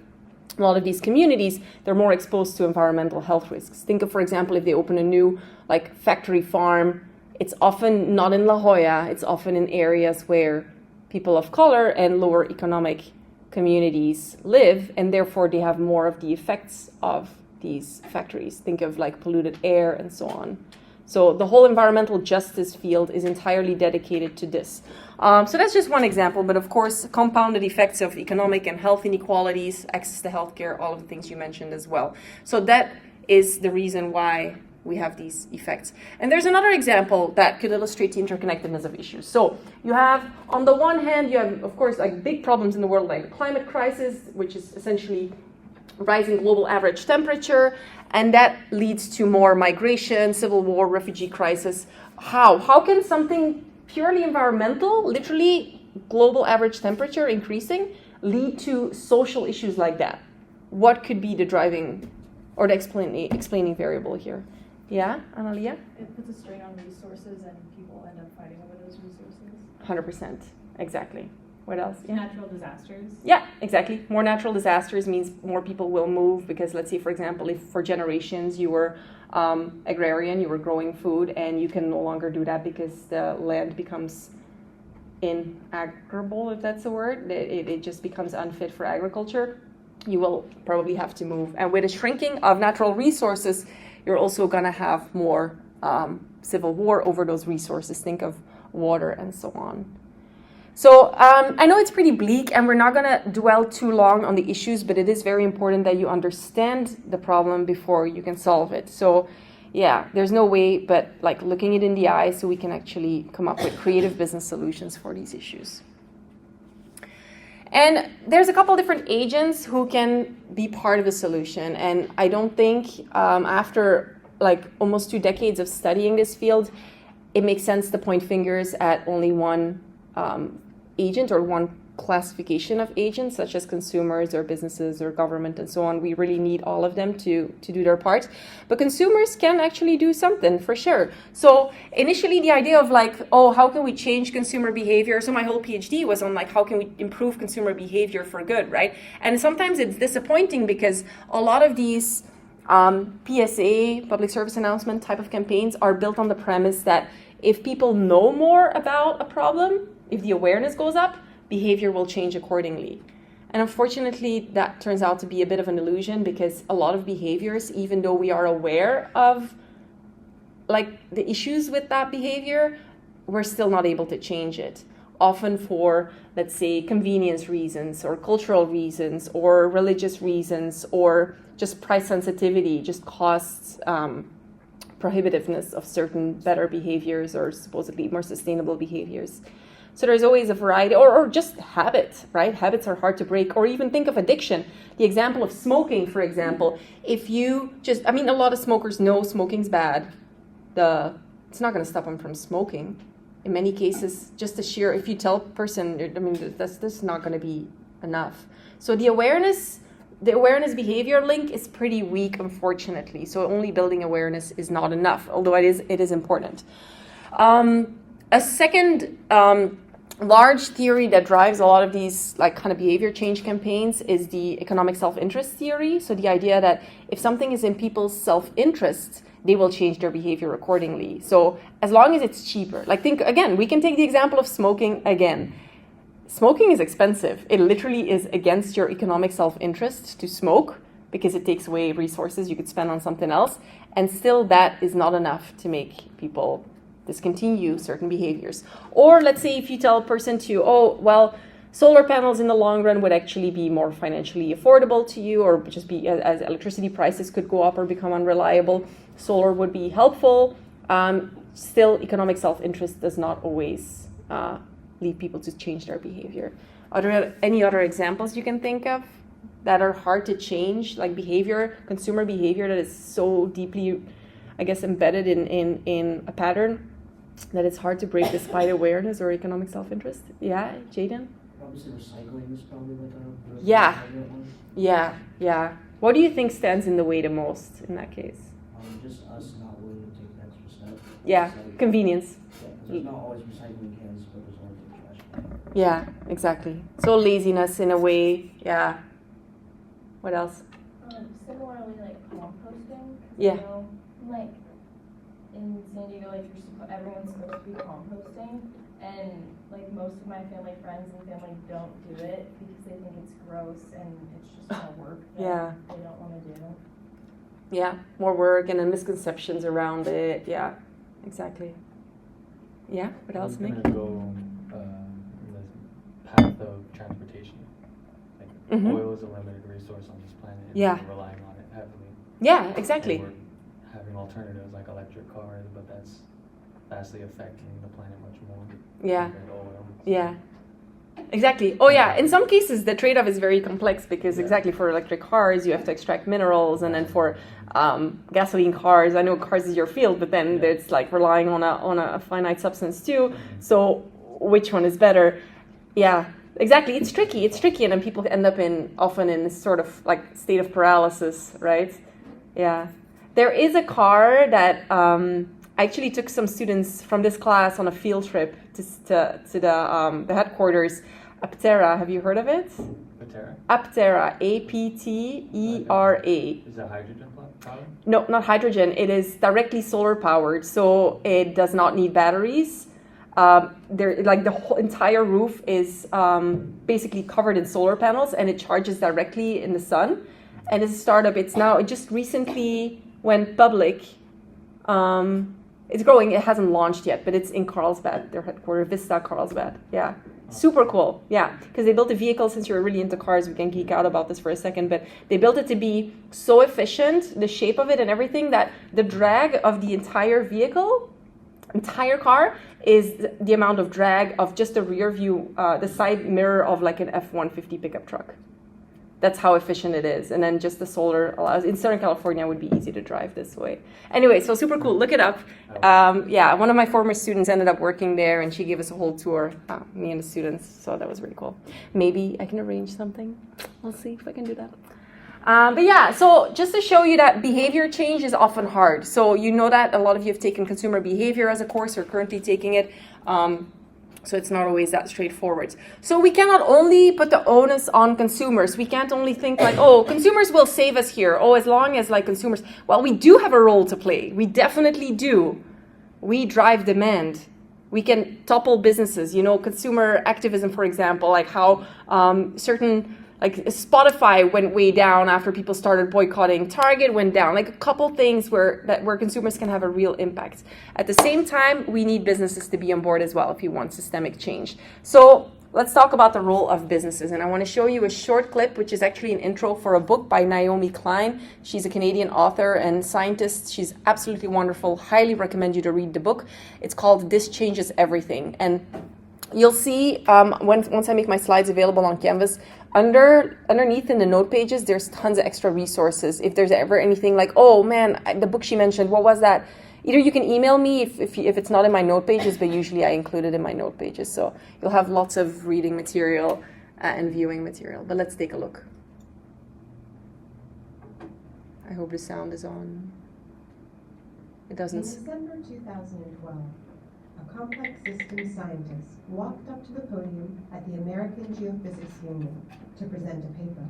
S4: a lot of these communities, they're more exposed to environmental health risks. Think of, for example, if they open a new like factory farm, it's often not in La Jolla, it's often in areas where people of color and lower economic communities live, and therefore they have more of the effects of these factories. Think of like polluted air and so on. So the whole environmental justice field is entirely dedicated to this. So that's just one example, but of course, compounded effects of economic and health inequalities, access to healthcare, all of the things you mentioned as well. So that is the reason why we have these effects. And there's another example that could illustrate the interconnectedness of issues. So you have, on the one hand, you have, of course, like big problems in the world, like the climate crisis, which is essentially rising global average temperature, and that leads to more migration, civil war, refugee crisis. How can something purely environmental, literally global average temperature increasing, lead to social issues like that? What could be the driving or the explaining variable here? Yeah, Analia?
S2: It puts a strain on resources and people end up fighting over those resources.
S4: 100%, exactly. What else? Yeah.
S2: Natural disasters.
S4: Yeah, exactly. More natural disasters means more people will move because, let's say, for example, if for generations you were agrarian, you were growing food, and you can no longer do that because the land becomes inagriable, if that's a word. It just becomes unfit for agriculture. You will probably have to move. And with a shrinking of natural resources, you're also going to have more civil war over those resources. Think of water and so on. So I know it's pretty bleak, and we're not going to dwell too long on the issues, but it is very important that you understand the problem before you can solve it. So yeah, there's no way but like looking it in the eye so we can actually come up with creative business solutions for these issues. And there's a couple different agents who can be part of the solution. And I don't think after like almost 2 decades of studying this field, it makes sense to point fingers at only one agent or one classification of agents, such as consumers or businesses or government and so on. We really need all of them to do their part. But consumers can actually do something for sure. So initially the idea of like, oh, how can we change consumer behavior? So my whole PhD was on like, how can we improve consumer behavior for good, right? And sometimes it's disappointing because a lot of these PSA, public service announcement type of campaigns are built on the premise that if people know more about a problem, if the awareness goes up, behavior will change accordingly. And unfortunately, that turns out to be a bit of an illusion because a lot of behaviors, even though we are aware of like the issues with that behavior, we're still not able to change it. Often for, let's say, convenience reasons or cultural reasons or religious reasons or just price sensitivity, just costs prohibitiveness of certain better behaviors or supposedly more sustainable behaviors. So there's always a variety, or just habits, right? Habits are hard to break, or even think of addiction. The example of smoking, for example. If you just, a lot of smokers know smoking's bad. It's not going to stop them from smoking. In many cases, just the sheer, if you tell a person, that's not going to be enough. So the awareness behavior link is pretty weak, unfortunately. So only building awareness is not enough, although it is important. A second large theory that drives a lot of these like kind of behavior change campaigns is the economic self-interest theory. So the idea that if something is in people's self-interest, they will change their behavior accordingly. So as long as it's cheaper, like think again, we can take the example of smoking again. Smoking is expensive. It literally is against your economic self-interest to smoke because it takes away resources you could spend on something else. And still that is not enough to make people discontinue certain behaviors. Or let's say if you tell a person to, solar panels in the long run would actually be more financially affordable to you, or just be as electricity prices could go up or become unreliable, solar would be helpful. Still, economic self-interest does not always lead people to change their behavior. Are there any other examples you can think of that are hard to change, like consumer behavior that is so deeply, I guess, embedded in a pattern? that it's hard to break despite awareness or economic self-interest. Yeah, Jaden?
S7: Obviously, recycling is probably like a
S4: Yeah.
S7: favorite one.
S4: Yeah. What do you think stands in the way the most in that case?
S7: Just us not willing to take the extra step.
S4: Yeah,
S7: It's like-
S4: convenience.
S7: Yeah, 'cause there's not always recycling cans, but there's always a trash can.
S4: Yeah, exactly. So laziness in a way. Yeah. What else?
S2: Similarly, like composting. 'Cause
S4: Yeah.
S2: I know, like in San Diego, like everyone's supposed to be composting, and like most of my family, friends, and family don't do it because they think it's gross and it's just more work that
S4: Yeah.
S2: they don't want to do.
S4: Yeah, more work and then misconceptions around it. Yeah, exactly. Yeah, what else,
S8: I'm
S4: Nick?
S8: gonna go in the path of transportation. Like
S4: Mhm.
S8: oil is a limited resource on this planet, and
S4: Yeah.
S8: we're relying on it heavily.
S4: Yeah, exactly.
S8: And we're having alternatives like electric cars, but that's vastly affecting the planet much more.
S4: Yeah.
S8: Compared to oil.
S4: Yeah. Exactly. Oh, yeah. In some cases, the trade-off is very complex because
S8: Yeah.
S4: exactly for electric cars, you have to extract minerals, and then for gasoline cars, I know cars is your field, but then
S8: Yeah.
S4: it's like relying on a finite substance too. So which one is better? Yeah. Exactly. It's tricky, and then people end up often in this sort of like state of paralysis, right? Yeah. There is a car that I actually took some students from this class on a field trip to the headquarters, Aptera. Have you heard of it?
S8: Patera?
S4: Aptera, Aptera.
S8: Is that hydrogen power?
S4: No, not hydrogen. It is directly solar powered, so it does not need batteries. The whole entire roof is basically covered in solar panels, and it charges directly in the sun. And it's a startup. It just recently went public. It's growing. It hasn't launched yet, but it's in Carlsbad, their headquarters, Vista Carlsbad. Yeah. Super cool. Yeah. Because they built a vehicle, since you're really into cars, we can geek out about this for a second, but they built it to be so efficient, the shape of it and everything, that the drag of the entire car, is the amount of drag of just the rear view, the side mirror of like an F-150 pickup truck. That's how efficient it is. And then just the solar allows. In Southern California, it would be easy to drive this way. Anyway, so super cool. Look it up. One of my former students ended up working there, and she gave us a whole tour, me and the students. So that was really cool. Maybe I can arrange something. We'll see if I can do that. So just to show you that behavior change is often hard. So you know that a lot of you have taken consumer behavior as a course or currently taking it. So it's not always that straightforward. So we cannot only put the onus on consumers. We can't only think like, oh, consumers will save us here. Oh, as long as like consumers. Well, we do have a role to play. We definitely do. We drive demand. We can topple businesses. Consumer activism, for example, like how certain, like Spotify went way down after people started boycotting. Target went down. Like a couple things where consumers can have a real impact. At the same time, we need businesses to be on board as well if you want systemic change. So let's talk about the role of businesses. And I want to show you a short clip, which is actually an intro for a book by Naomi Klein. She's a Canadian author and scientist. She's absolutely wonderful. Highly recommend you to read the book. It's called This Changes Everything. And you'll see once I make my slides available on Canvas, underneath in the note pages, there's tons of extra resources. If there's ever anything like, oh man, the book she mentioned, what was that? Either you can email me if it's not in my note pages, but usually I include it in my note pages. So you'll have lots of reading material and viewing material. But let's take a look. I hope the sound is on. It
S9: In
S4: doesn't.
S9: December 2012, a complex systems scientist walked up to the podium at the American Geophysics Union to present a paper.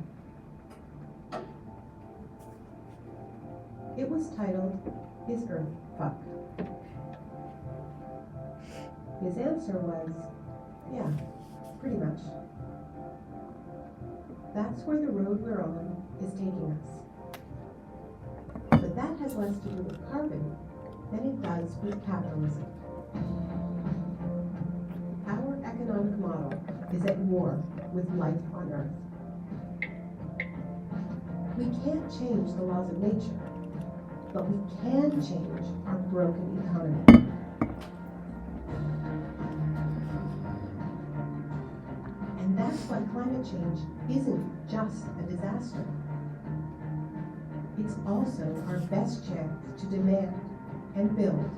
S9: It was titled, "Is Earth Fucked?" His answer was, yeah, pretty much. That's where the road we're on is taking us. But that has less to do with carbon than it does with capitalism. Our economic model is at war with life on Earth. We can't change the laws of nature, but we can change our broken economy. And that's why climate change isn't just a disaster. It's also our best chance to demand and build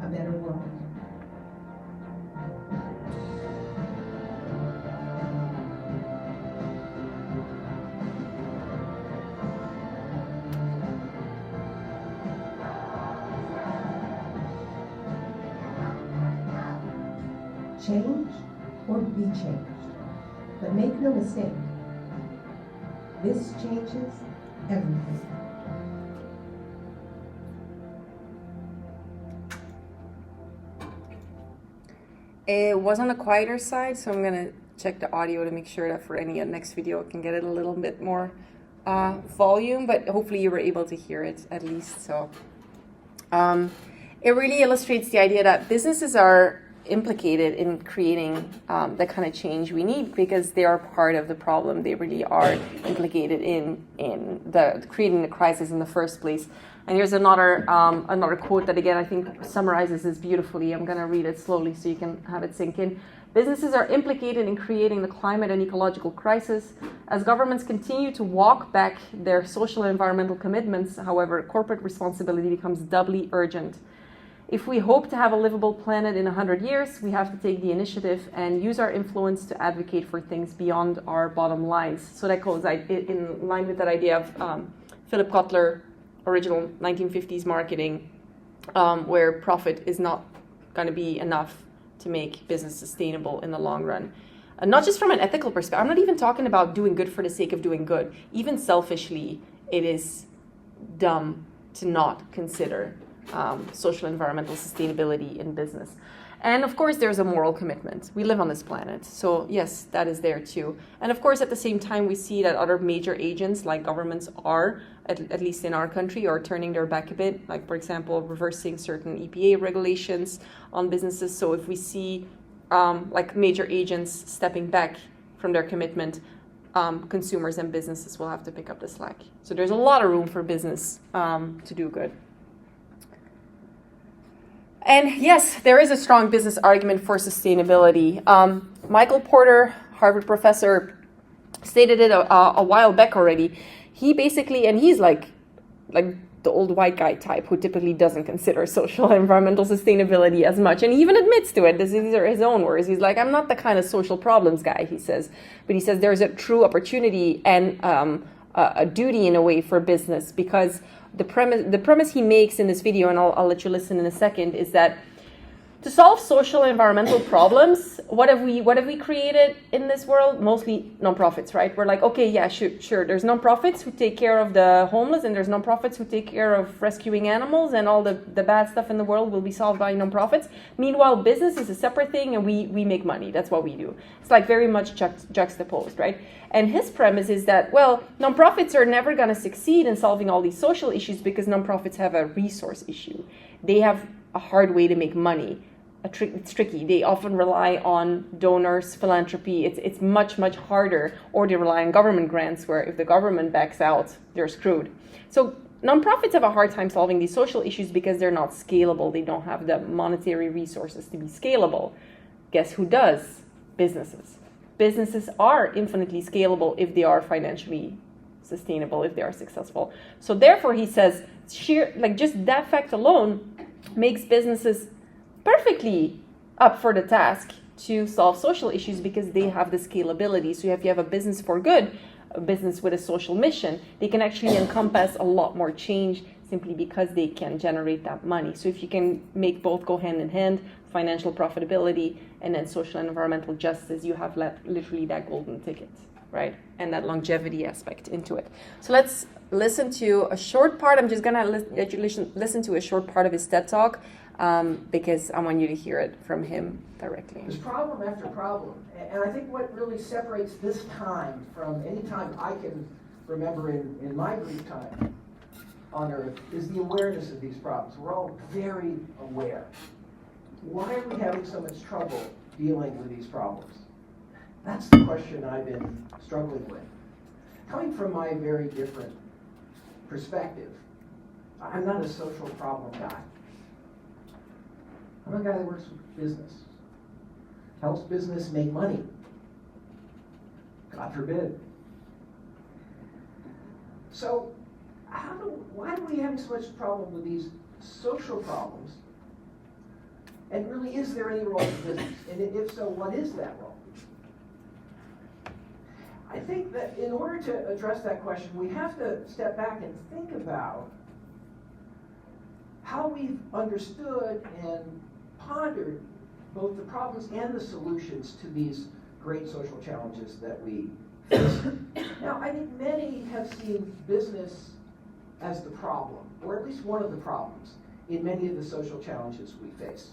S9: a better world. change or be changed. But make no mistake, this changes everything.
S4: It was on the quieter side, so I'm gonna check the audio to make sure that for any next video I can get it a little bit more volume, but hopefully you were able to hear it at least. So it really illustrates the idea that businesses are implicated in creating the kind of change we need because they are part of the problem. They really are implicated in the creating the crisis in the first place. And here's another quote that again I think summarizes this beautifully. I'm going to read it slowly so you can have it sink in. Businesses are implicated in creating the climate and ecological crisis. As governments continue to walk back their social and environmental commitments, however, corporate responsibility becomes doubly urgent. If we hope to have a livable planet in 100 years, we have to take the initiative and use our influence to advocate for things beyond our bottom lines. So that goes in line with that idea of Philip Kotler, original 1950s marketing, where profit is not going to be enough to make business sustainable in the long run. And not just from an ethical perspective. I'm not even talking about doing good for the sake of doing good. Even selfishly, it is dumb to not consider social and environmental sustainability in business. And of course, there's a moral commitment. We live on this planet. So yes, that is there too. And of course, at the same time, we see that other major agents like governments are, at least in our country, are turning their back a bit. Like, for example, reversing certain EPA regulations on businesses. So if we see like major agents stepping back from their commitment, consumers and businesses will have to pick up the slack. So there's a lot of room for business to do good. And yes, there is a strong business argument for sustainability. Michael Porter, Harvard professor, stated it a while back already. He basically, and he's like the old white guy type who typically doesn't consider social and environmental sustainability as much, and he even admits to it. These are his own words. He's like, I'm not the kind of social problems guy, he says. But he says there's a true opportunity and a duty in a way for business, because the premise he makes in this video, and I'll let you listen in a second, is that to solve social and environmental problems, what have we created in this world? Mostly nonprofits, right? We're like, okay, yeah, sure. There's nonprofits who take care of the homeless, and there's nonprofits who take care of rescuing animals, and all the bad stuff in the world will be solved by nonprofits. Meanwhile, business is a separate thing, and we make money. That's what we do. It's like very much juxtaposed, right? And his premise is that, well, nonprofits are never going to succeed in solving all these social issues because nonprofits have a resource issue. They have a hard way to make money. It's tricky. They often rely on donors, philanthropy. It's much, much harder. Or they rely on government grants where if the government backs out, they're screwed. So nonprofits have a hard time solving these social issues because they're not scalable. They don't have the monetary resources to be scalable. Guess who does? Businesses. Businesses are infinitely scalable if they are financially sustainable, if they are successful. So therefore, he says, just that fact alone makes businesses perfectly up for the task to solve social issues because they have the scalability. So if you have a business for good, a business with a social mission, they can actually encompass a lot more change simply because they can generate that money. So if you can make both go hand in hand, financial profitability and then social and environmental justice, you have literally that golden ticket, right? And that longevity aspect into it. So let's listen to a short part. I'm just gonna let you listen to a short part of his TED Talk because I want you to hear it from him directly.
S7: There's problem after problem. And I think what really separates this time from any time I can remember in my brief time on Earth is the awareness of these problems. We're all very aware. Why are we having so much trouble dealing with these problems? That's the question I've been struggling with. Coming from my very different perspective, I'm not a social problem guy. I'm a guy that works with business, helps business make money. God forbid. So, why do we have so much problem with these social problems? And really, is there any role for business? And if so, what is that role? I think that in order to address that question, we have to step back and think about how we've understood and pondered both the problems and the solutions to these great social challenges that we face. Now, I think many have seen business as the problem, or at least one of the problems, in many of the social challenges we face.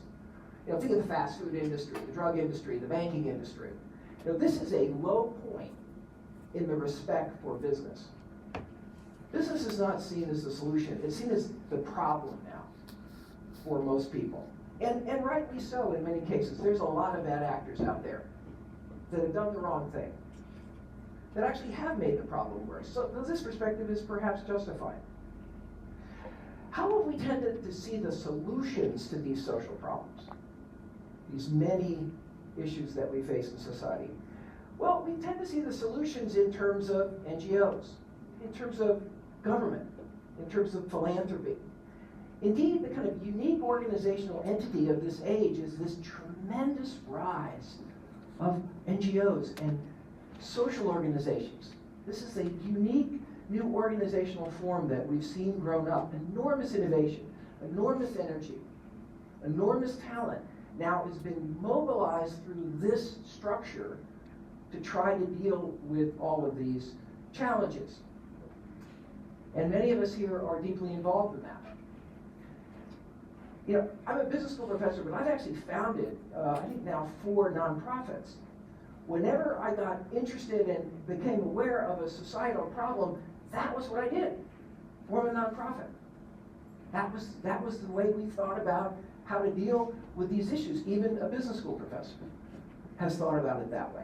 S7: You know, think of the fast food industry, the drug industry, the banking industry. You know, this is a low point in the respect for business. Business is not seen as the solution, it's seen as the problem now for most people. And rightly so in many cases. There's a lot of bad actors out there that have done the wrong thing, that actually have made the problem worse. So this perspective is perhaps justified. How have we tended to see the solutions to these social problems, these many issues that we face in society? Well, we tend to see the solutions in terms of NGOs, in terms of government, in terms of philanthropy. Indeed, the kind of unique organizational entity of this age is this tremendous rise of NGOs and social organizations. This is a unique new organizational form that we've seen grown up. Enormous innovation, enormous energy, enormous talent now has been mobilized through this structure to try to deal with all of these challenges. And many of us here are deeply involved in that. You know, I'm a business school professor, but I've actually founded, I think now 4 nonprofits. Whenever I got interested and became aware of a societal problem, that was what I did, form a nonprofit. That was the way we thought about how to deal with these issues. Even a business school professor has thought about it that way.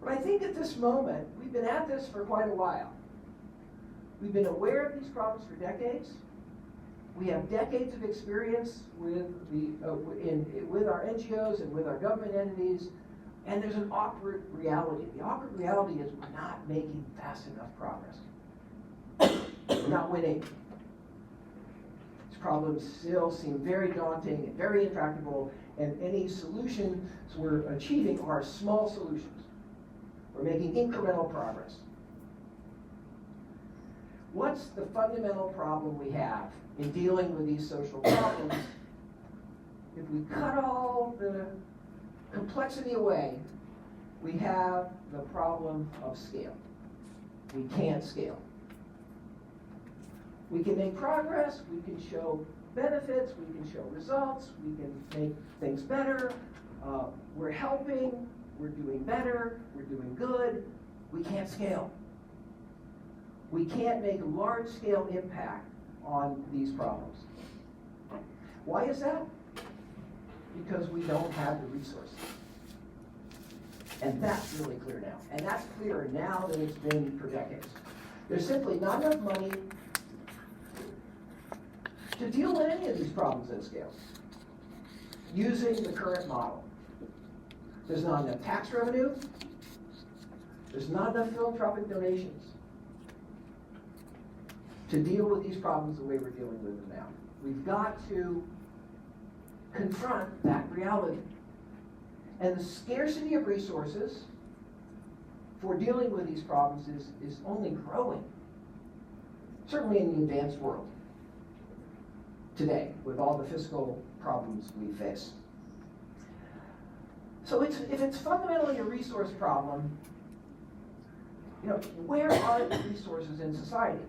S7: But I think at this moment, we've been at this for quite a while. We've been aware of these problems for decades. We have decades of experience with our NGOs and with our government entities, and there's an awkward reality. The awkward reality is we're not making fast enough progress. We're not winning. These problems still seem very daunting and very intractable, and any solutions we're achieving are small solutions. We're making incremental progress. What's the fundamental problem we have in dealing with these social problems? If we cut all the complexity away, we have the problem of scale. We can't scale. We can make progress, we can show benefits, we can show results, we can make things better, we're helping, we're doing better, we're doing good. We can't scale. We can't make large-scale impact on these problems. Why is that? Because we don't have the resources. And that's really clear now. And that's clearer now than it's been for decades. There's simply not enough money to deal with any of these problems at scale using the current model. There's not enough tax revenue. There's not enough philanthropic donations to deal with these problems the way we're dealing with them now. We've got to confront that reality. And the scarcity of resources for dealing with these problems is only growing, certainly in the advanced world today, with all the fiscal problems we face. So if it's fundamentally a resource problem, you know, where are the resources in society?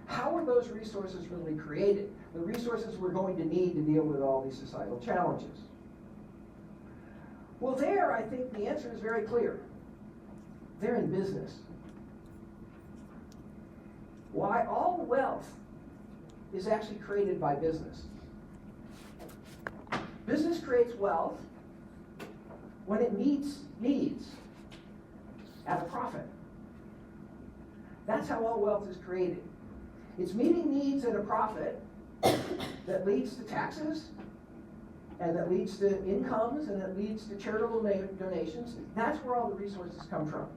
S7: How are those resources really created? The resources we're going to need to deal with all these societal challenges. Well, there, I think the answer is very clear. They're in business. Why? All wealth is actually created by business. Business creates wealth when it meets needs at a profit. That's how all wealth is created. It's meeting needs at a profit that leads to taxes, and that leads to incomes, and that leads to charitable donations. That's where all the resources come from.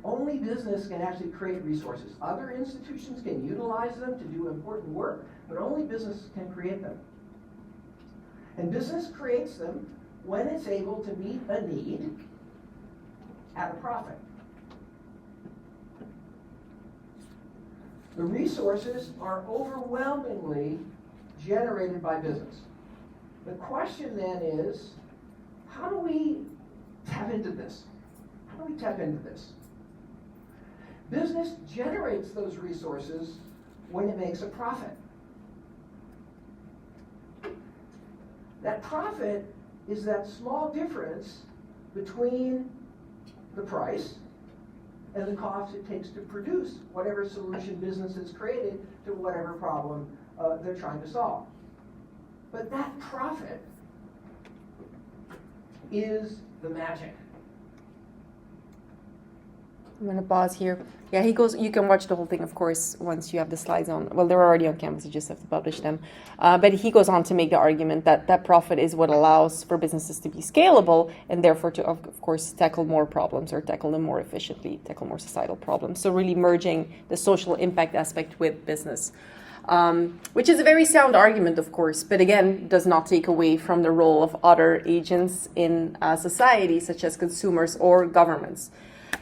S7: Only business can actually create resources. Other institutions can utilize them to do important work, but only business can create them. And business creates them when it's able to meet a need at a profit. The resources are overwhelmingly generated by business. The question then is, how do we tap into this? How do we tap into this? Business generates those resources when it makes a profit. That profit is that small difference between the price and the cost it takes to produce whatever solution business has created to whatever problem they're trying to solve. But that profit is the magic.
S4: I'm gonna pause here. Yeah, he goes. You can watch the whole thing, of course, once you have the slides on. Well, they're already on campus. You just have to publish them. But he goes on to make the argument that that profit is what allows for businesses to be scalable, and therefore to, of course, tackle more problems or tackle them more efficiently, tackle more societal problems. So really merging the social impact aspect with business, which is a very sound argument, of course, but again, does not take away from the role of other agents in society, such as consumers or governments.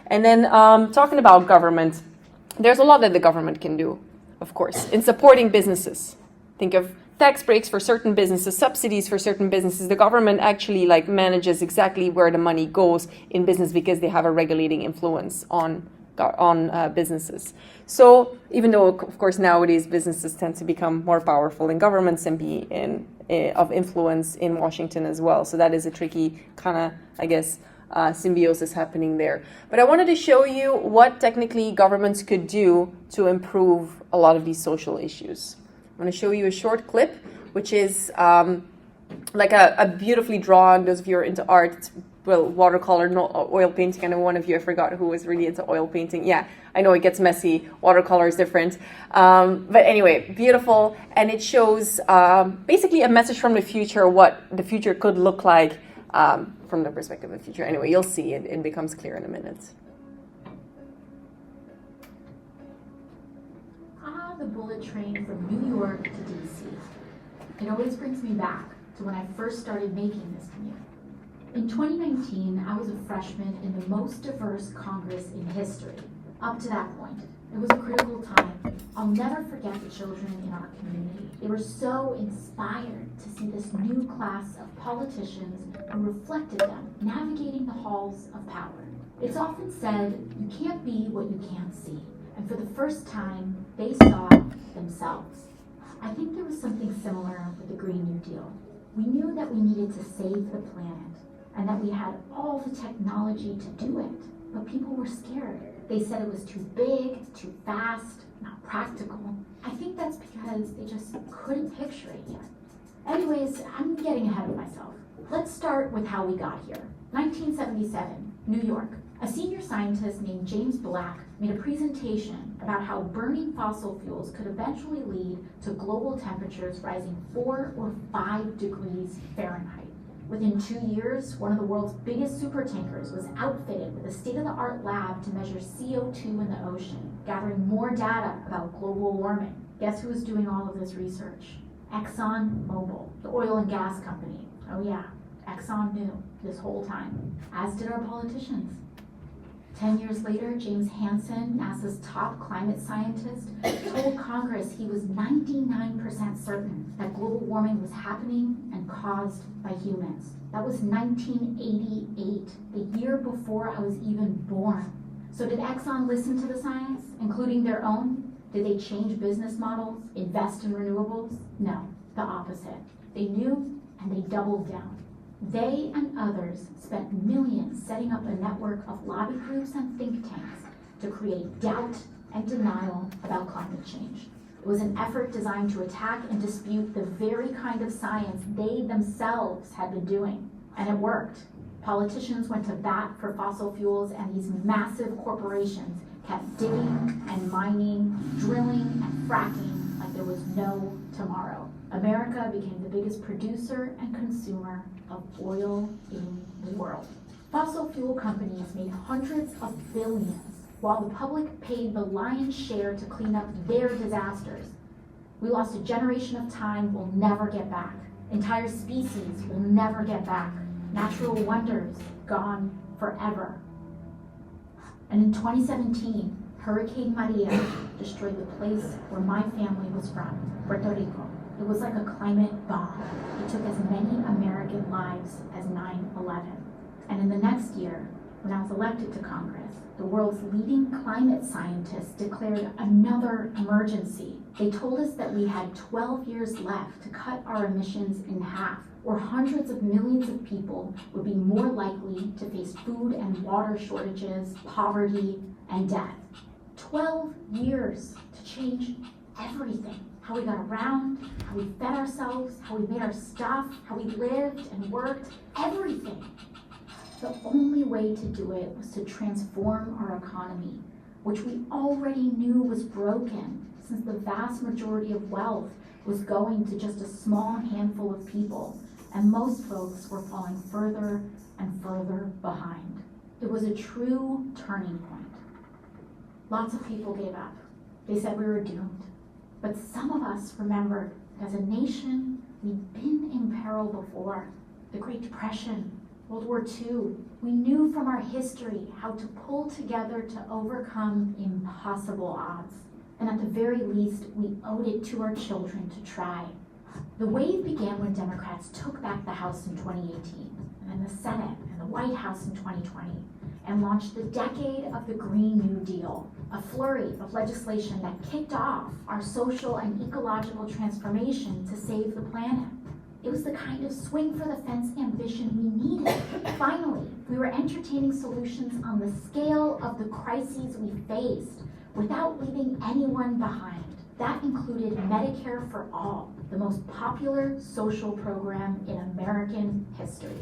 S4: And then talking about government, there's a lot that the government can do, of course, in supporting businesses. Think of tax breaks for certain businesses, subsidies for certain businesses. The government actually manages exactly where the money goes in business because they have a regulating influence on businesses. So even though, of course, nowadays businesses tend to become more powerful than governments and be of influence in Washington as well. So that is a tricky kind of, I guess, symbiosis happening there. But I wanted to show you what technically governments could do to improve a lot of these social issues. I'm going to show you a short clip, which is like a beautifully drawn, those of you who are into art, well, watercolor, not oil painting. I know one of you, I forgot who was really into oil painting. Yeah, I know it gets messy. Watercolor is different. But anyway, beautiful. And it shows basically a message from the future, what the future could look like from the perspective of the future. Anyway, you'll see it becomes clear in a minute.
S10: The bullet train from New York to DC. It always brings me back to when I first started making this commute. In 2019, I was a freshman in the most diverse Congress in history. Up to that point, it was a critical time. I'll never forget the children in our community. They were so inspired to see this new class of politicians who reflected them navigating the halls of power. It's often said, you can't be what you can't see. And for the first time, they saw themselves. I think there was something similar with the Green New Deal. We knew that we needed to save the planet and that we had all the technology to do it, but people were scared. They said it was too big, too fast, not practical. I think that's because they just couldn't picture it yet. Anyways, I'm getting ahead of myself. Let's start with how we got here. 1977, New York. A senior scientist named James Black made a presentation about how burning fossil fuels could eventually lead to global temperatures rising 4 or 5 degrees Fahrenheit. Within 2 years, one of the world's biggest supertankers was outfitted with a state-of-the-art lab to measure CO2 in the ocean, gathering more data about global warming. Guess who was doing all of this research? ExxonMobil, the oil and gas company. Oh yeah, Exxon knew this whole time, as did our politicians. 10 years later, James Hansen, NASA's top climate scientist, told Congress he was 99% certain that global warming was happening and caused by humans. That was 1988, the year before I was even born. So did Exxon listen to the science, including their own? Did they change business models, invest in renewables? No, the opposite. They knew and they doubled down. They and others spent millions setting up a network of lobby groups and think tanks to create doubt and denial about climate change. It was an effort designed to attack and dispute the very kind of science they themselves had been doing. And it worked. Politicians went to bat for fossil fuels, and these massive corporations kept digging and mining, drilling and fracking like there was no tomorrow. America became the biggest producer and consumer of oil in the world. Fossil fuel companies made hundreds of billions, while the public paid the lion's share to clean up their disasters. We lost a generation of time we'll never get back. Entire species will never get back. Natural wonders gone forever. And in 2017, Hurricane Maria destroyed the place where my family was from, Puerto Rico. It was like a climate bomb. It took as many American lives as 9/11. And in the next year, when I was elected to Congress, the world's leading climate scientists declared another emergency. They told us that we had 12 years left to cut our emissions in half, or hundreds of millions of people would be more likely to face food and water shortages, poverty, and death. 12 years to change everything. How we got around, how we fed ourselves, how we made our stuff, how we lived and worked, everything. The only way to do it was to transform our economy, which we already knew was broken, since the vast majority of wealth was going to just a small handful of people, and most folks were falling further and further behind. It was a true turning point. Lots of people gave up. They said we were doomed. But some of us remembered that as a nation, we'd been in peril before. The Great Depression, World War II. We knew from our history how to pull together to overcome impossible odds. And at the very least, we owed it to our children to try. The wave began when Democrats took back the House in 2018, and then the Senate and the White House in 2020, and launched the decade of the Green New Deal, a flurry of legislation that kicked off our social and ecological transformation to save the planet. It was the kind of swing for the fence ambition we needed. Finally, we were entertaining solutions on the scale of the crises we faced without leaving anyone behind. That included Medicare for All, the most popular social program in American history.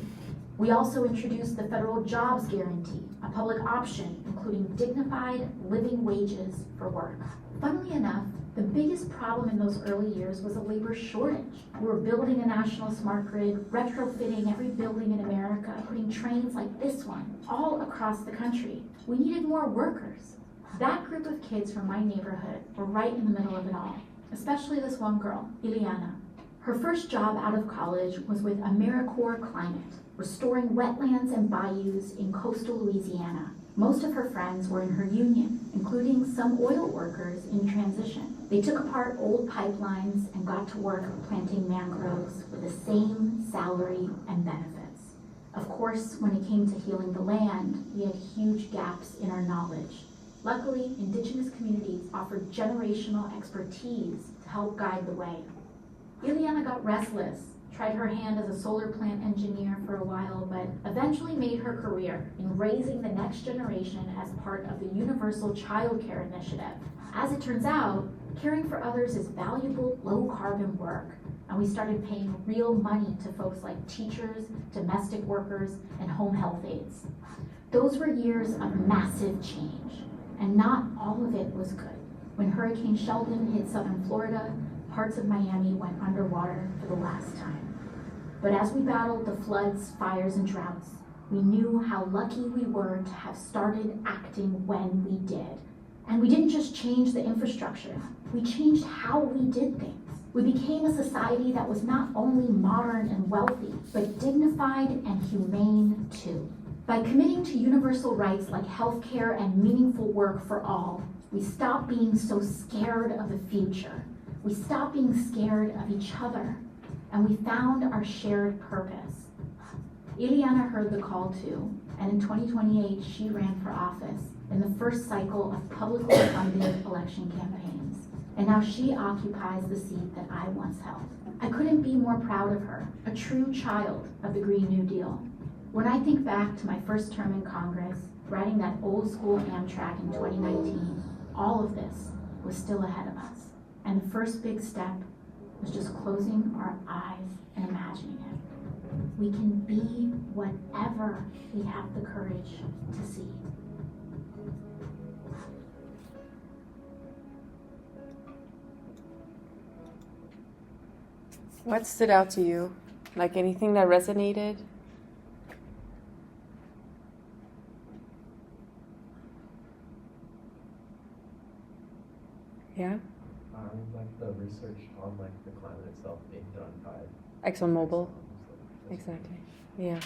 S10: We also introduced the federal jobs guarantee, a public option including dignified living wages for work. Funnily enough, the biggest problem in those early years was a labor shortage. We were building a national smart grid, retrofitting every building in America, putting trains like this one all across the country. We needed more workers. That group of kids from my neighborhood were right in the middle of it all, especially this one girl, Ileana. Her first job out of college was with AmeriCorps Climate, restoring wetlands and bayous in coastal Louisiana. Most of her friends were in her union, including some oil workers in transition. They took apart old pipelines and got to work planting mangroves with the same salary and benefits. Of course, when it came to healing the land, we had huge gaps in our knowledge. Luckily, indigenous communities offered generational expertise to help guide the way. Ileana got restless, tried her hand as a solar plant engineer for a while, but eventually made her career in raising the next generation as part of the Universal Child Care Initiative. As it turns out, caring for others is valuable, low-carbon work, and we started paying real money to folks like teachers, domestic workers, and home health aides. Those were years of massive change, and not all of it was good. When Hurricane Sheldon hit southern Florida, parts of Miami went underwater for the last time. But as we battled the floods, fires, and droughts, we knew how lucky we were to have started acting when we did. And we didn't just change the infrastructure, we changed how we did things. We became a society that was not only modern and wealthy, but dignified and humane too. By committing to universal rights like healthcare and meaningful work for all, we stopped being so scared of the future. We stopped being scared of each other, and we found our shared purpose. Ileana heard the call too, and in 2028, she ran for office in the first cycle of publicly funded election campaigns. And now she occupies the seat that I once held. I couldn't be more proud of her, a true child of the Green New Deal. When I think back to my first term in Congress, riding that old school Amtrak in 2019, all of this was still ahead of us. And the first big step was just closing our eyes and imagining it. We can be whatever we have the courage to see.
S1: What stood out to you? Like anything that resonated? Yeah?
S5: Like the research on like the climate itself being done by
S1: ExxonMobil. Exactly. Yeah.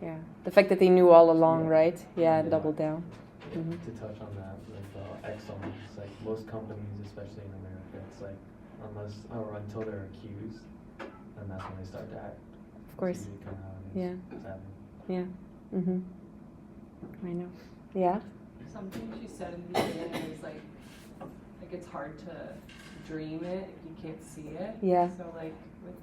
S1: Yeah. The fact that they knew all along,
S5: Yeah.
S1: right? Yeah,
S8: Yeah.
S1: double down.
S8: To touch on that, like Exxon, it's like most companies, especially in America, it's like until they're accused, and that's when they start to act.
S4: Of course.
S8: See kind of how
S4: Yeah.
S8: it's happening.
S4: Yeah. Mhm. I know. Yeah.
S6: Something she said in the beginning was like it's hard to dream it if you can't see it.
S4: Yeah.
S6: So like with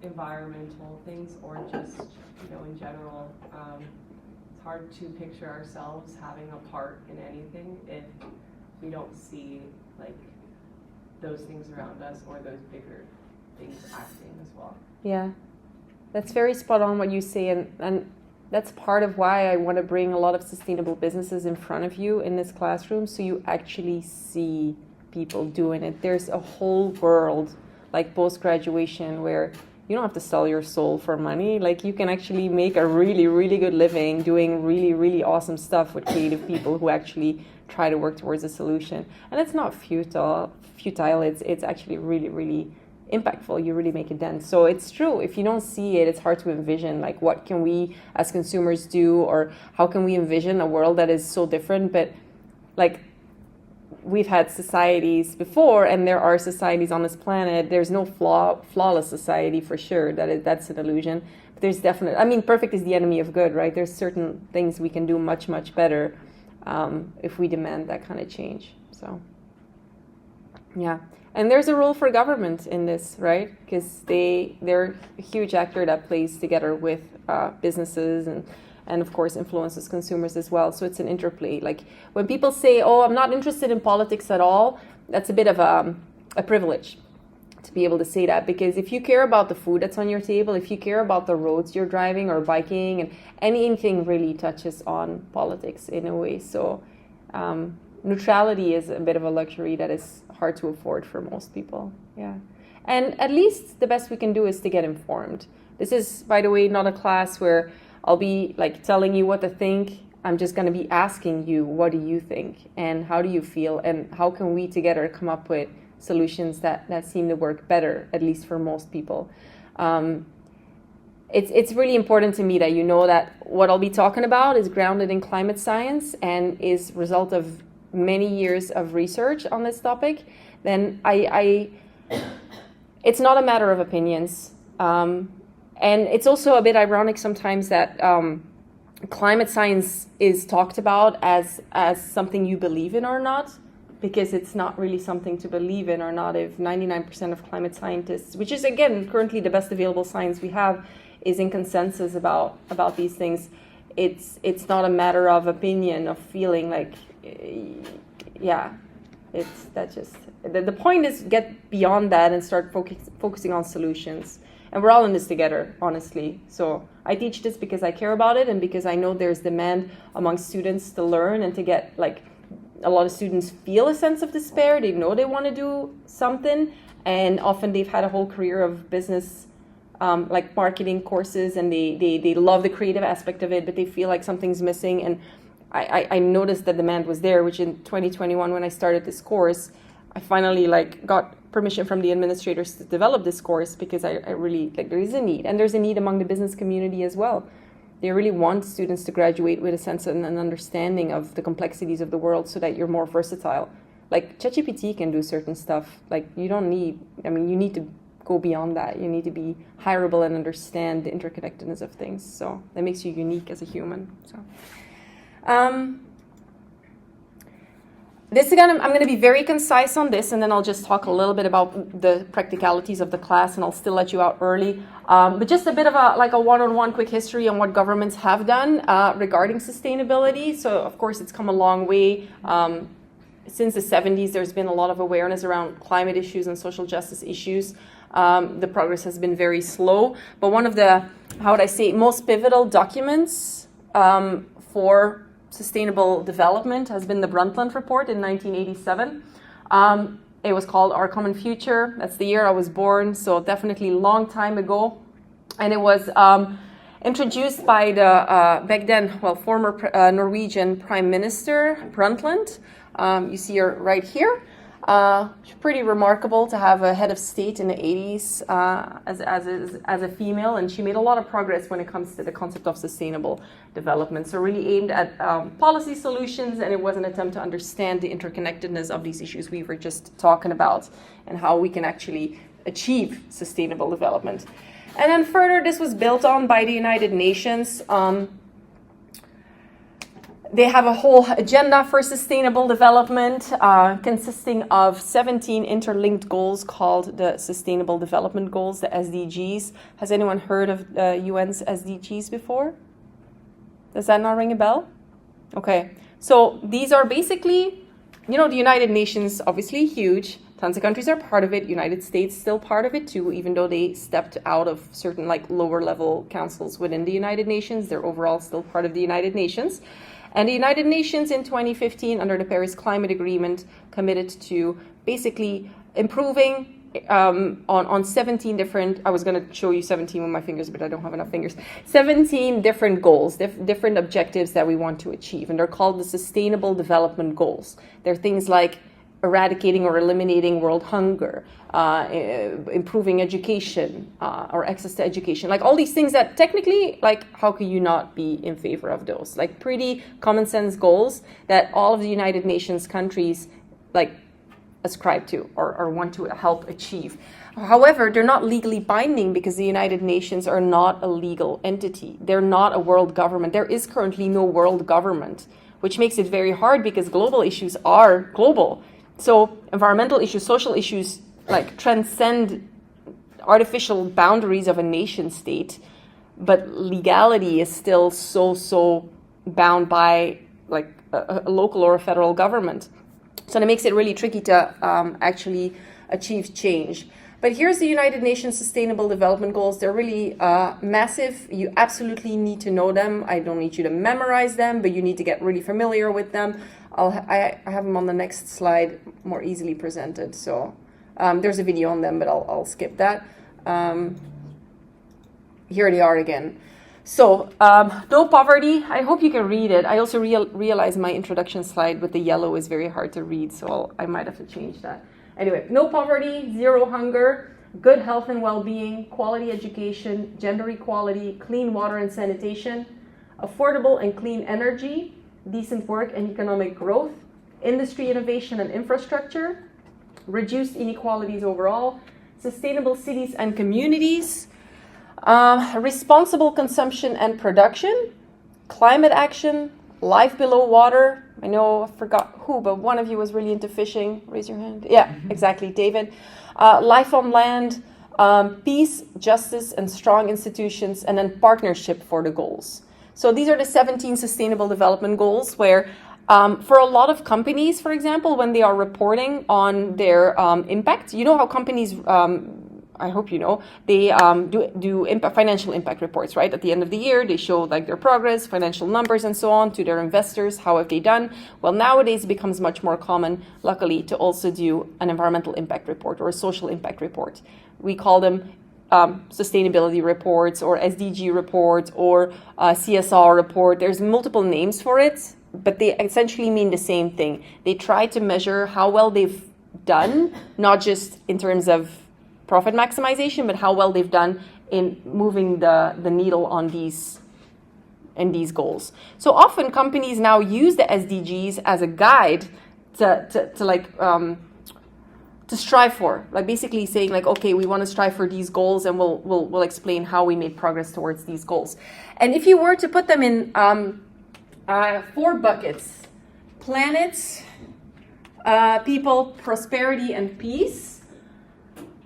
S6: environmental things or just, in general, it's hard to picture ourselves having a part in anything if we don't see like those things around us or those bigger things acting as well.
S4: Yeah. That's very spot on what you say, and that's part of why I want to bring a lot of sustainable businesses in front of you in this classroom, so you actually see people doing it. There's a whole world, like post-graduation, where you don't have to sell your soul for money. Like you can actually make a really, really good living doing really, really awesome stuff with creative people who actually try to work towards a solution. And it's not futile. It's actually really, really impactful. You really make a dent. So it's true. If you don't see it, it's hard to envision like what can we as consumers do, or how can we envision a world that is so different. But like we've had societies before, and there are societies on this planet. There's no flawless society for sure. That's an illusion. But there's definitely, perfect is the enemy of good, right? There's certain things we can do much, much better if we demand that kind of change. So, yeah. And there's a role for government in this, right? Because they're a huge actor that plays together with businesses and of course influences consumers as well. So it's an interplay. Like when people say, oh, I'm not interested in politics at all, that's a bit of a privilege to be able to say that. Because if you care about the food that's on your table, if you care about the roads you're driving or biking, and anything really touches on politics in a way. So neutrality is a bit of a luxury that is hard to afford for most people. Yeah. And at least the best we can do is to get informed. This is, by the way, not a class where I'll be like telling you what to think. I'm just going to be asking you, what do you think? And how do you feel? And how can we together come up with solutions that seem to work better, at least for most people? It's really important to me that you know that what I'll be talking about is grounded in climate science and is result of many years of research on this topic. Then it's not a matter of opinions. And it's also a bit ironic sometimes that climate science is talked about as something you believe in or not, because it's not really something to believe in or not. If 99% of climate scientists, which is again currently the best available science we have, is in consensus about these things, it's not a matter of opinion, of feeling like, yeah, it's that just the point is get beyond that and start focusing on solutions. And we're all in this together, honestly. So I teach this because I care about it and because I know there's demand among students to learn and to get, like, a lot of students feel a sense of despair. They know they want to do something, and often they've had a whole career of business, like marketing courses, and they love the creative aspect of it, but they feel like something's missing. And I noticed that demand was there, which in 2021, when I started this course, I finally got permission from the administrators to develop this course, because I really, there is a need, and there's a need among the business community as well. They really want students to graduate with a sense and an understanding of the complexities of the world so that you're more versatile. Like ChatGPT can do certain stuff. Like you need to go beyond that. You need to be hireable and understand the interconnectedness of things. So that makes you unique as a human. So. I'm going to be very concise on this, and then I'll just talk a little bit about the practicalities of the class, and I'll still let you out early. But just a bit of a one-on-one quick history on what governments have done regarding sustainability. So, of course, it's come a long way. Since the 70s, there's been a lot of awareness around climate issues and social justice issues. The progress has been very slow. But one of the, most pivotal documents for sustainable development has been the Brundtland Report in 1987. It was called Our Common Future. That's the year I was born, so definitely a long time ago. And it was introduced by the back then, former Norwegian Prime Minister Brundtland. You see her right here. Pretty remarkable to have a head of state in the 80s as a female, and she made a lot of progress when it comes to the concept of sustainable development. So really aimed at policy solutions, and it was an attempt to understand the interconnectedness of these issues we were just talking about and how we can actually achieve sustainable development. And then further, this was built on by the United Nations. They have a whole agenda for sustainable development consisting of 17 interlinked goals called the Sustainable Development Goals, the SDGs. Has anyone heard of UN's SDGs before? Does that not ring a bell? Okay, so these are basically, the United Nations, obviously huge. Tons of countries are part of it. United States still part of it too, even though they stepped out of certain lower level councils within the United Nations. They're overall still part of the United Nations. And the United Nations in 2015, under the Paris Climate Agreement, committed to basically improving on 17 different, I was going to show you 17 with my fingers, but I don't have enough fingers, 17 different goals, different objectives that we want to achieve. And they're called the Sustainable Development Goals. They're things like eradicating or eliminating world hunger, improving education or access to education, all these things that technically, how could you not be in favor of those? Pretty common sense goals that all of the United Nations countries ascribe to or want to help achieve. However, they're not legally binding because the United Nations are not a legal entity. They're not a world government. There is currently no world government, which makes it very hard because global issues are global. So environmental issues, social issues, transcend artificial boundaries of a nation state, but legality is still so bound by a local or a federal government. So that makes it really tricky to actually achieve change. But here's the United Nations Sustainable Development Goals. They're really massive. You absolutely need to know them. I don't need you to memorize them, but you need to get really familiar with them. I have them on the next slide, more easily presented. So there's a video on them, but I'll skip that. Here they are again. So no poverty. I hope you can read it. I also realize my introduction slide with the yellow is very hard to read, so I might have to change that. Anyway, no poverty, zero hunger, good health and well-being, quality education, gender equality, clean water and sanitation, affordable and clean energy, decent work and economic growth, industry innovation and infrastructure, reduced inequalities overall, sustainable cities and communities, responsible consumption and production, climate action, life below water. I know I forgot who, but one of you was really into fishing. Raise your hand. Yeah, exactly, David. Life on land, peace, justice, and strong institutions, and then partnership for the goals. So these are the 17 Sustainable Development Goals where for a lot of companies, for example, when they are reporting on their impact, you know how companies, I hope you know, they do financial impact reports, right? At the end of the year, they show their progress, financial numbers and so on to their investors. How have they done? Well, nowadays it becomes much more common, luckily, to also do an environmental impact report or a social impact report. We call them sustainability reports or SDG reports or CSR report. There's multiple names for it, but they essentially mean the same thing. They try to measure how well they've done, not just in terms of profit maximization, but how well they've done in moving the needle on these goals. So often companies now use the SDGs as a guide to strive for, basically saying okay, we want to strive for these goals, and we'll explain how we made progress towards these goals. And if you were to put them in 4 buckets: planet, people, prosperity, and peace.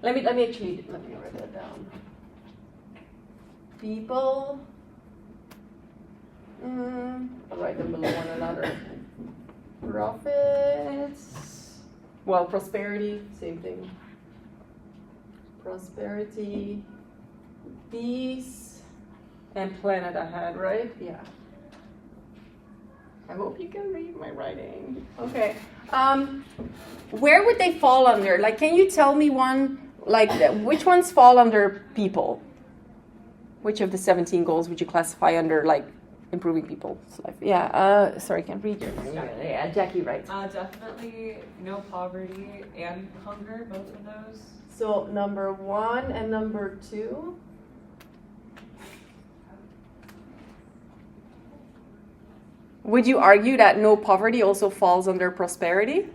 S4: Let me write that down. People. I'll write them below one another. Profits. Well, prosperity, same thing. Prosperity, peace, and planet I had, right? Yeah. I hope you can read my writing. Okay. Where would they fall under? Can you tell me one, which ones fall under people? Which of the 17 goals would you classify under, improving people's life. Sorry, can't read your name. Yeah, Jackie, right.
S6: Definitely no poverty and hunger, both of those.
S4: So number 1 and number 2. Would you argue that no poverty also falls under prosperity?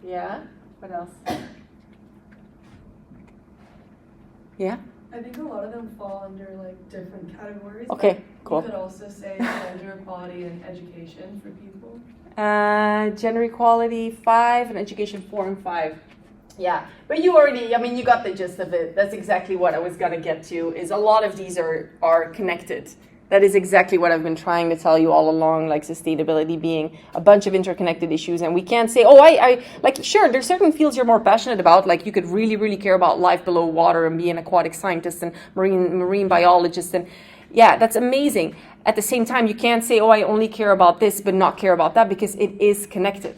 S4: Yeah. What else? Yeah.
S11: I think a lot of them fall under like different categories.
S4: Okay, cool.
S11: You could also say gender equality and education for people.
S4: Gender equality 5 and education 4 and 5. Yeah, but you already, you got the gist of it. That's exactly what I was gonna get to, is a lot of these are connected. That is exactly what I've been trying to tell you all along, like sustainability being a bunch of interconnected issues. And we can't say, sure, there's certain fields you're more passionate about. Like you could really, really care about life below water and be an aquatic scientist and marine biologist. And yeah, that's amazing. At the same time, you can't say, I only care about this, but not care about that, because it is connected,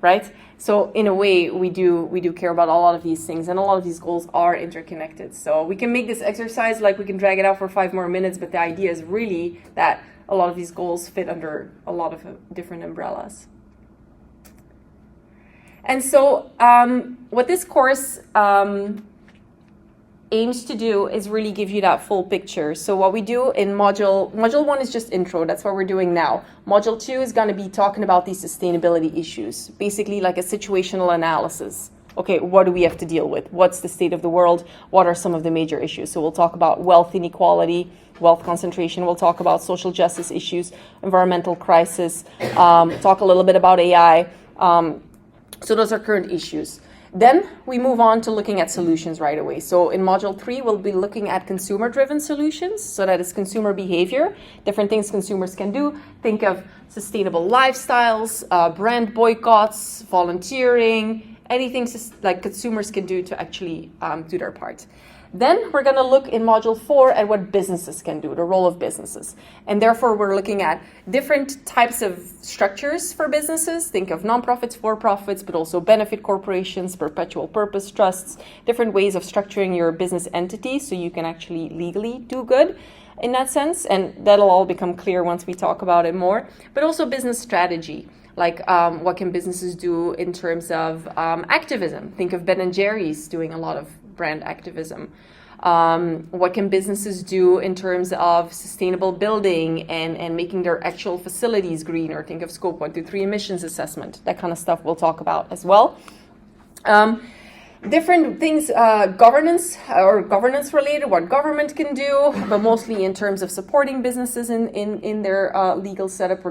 S4: right? So in a way, we do care about a lot of these things, and a lot of these goals are interconnected. So we can make this exercise, like we can drag it out for 5 more minutes, but the idea is really that a lot of these goals fit under a lot of different umbrellas. And so what this course aims to do is really give you that full picture. So what we do in module 1 is just intro. That's what we're doing now. Module 2 is going to be talking about these sustainability issues, basically like a situational analysis. Okay, what do we have to deal with? What's the state of the world? What are some of the major issues? So we'll talk about wealth inequality, wealth concentration. We'll talk about social justice issues, environmental crisis, talk a little bit about AI. So those are current issues. Then we move on to looking at solutions right away. So in module 3, we'll be looking at consumer-driven solutions. So that is consumer behavior, different things consumers can do. Think of sustainable lifestyles, brand boycotts, volunteering, anything like consumers can do to actually do their part. Then we're going to look in module 4 at what businesses can do, the role of businesses. And therefore, we're looking at different types of structures for businesses. Think of nonprofits, for-profits, but also benefit corporations, perpetual purpose trusts, different ways of structuring your business entity so you can actually legally do good in that sense. And that'll all become clear once we talk about it more. But also business strategy. Like what can businesses do in terms of activism? Think of Ben & Jerry's doing a lot of brand activism. What can businesses do in terms of sustainable building and making their actual facilities greener? Think of Scope 1 through 3 emissions assessment. That kind of stuff we'll talk about as well. Different things, governance related, what government can do, but mostly in terms of supporting businesses in their legal setup.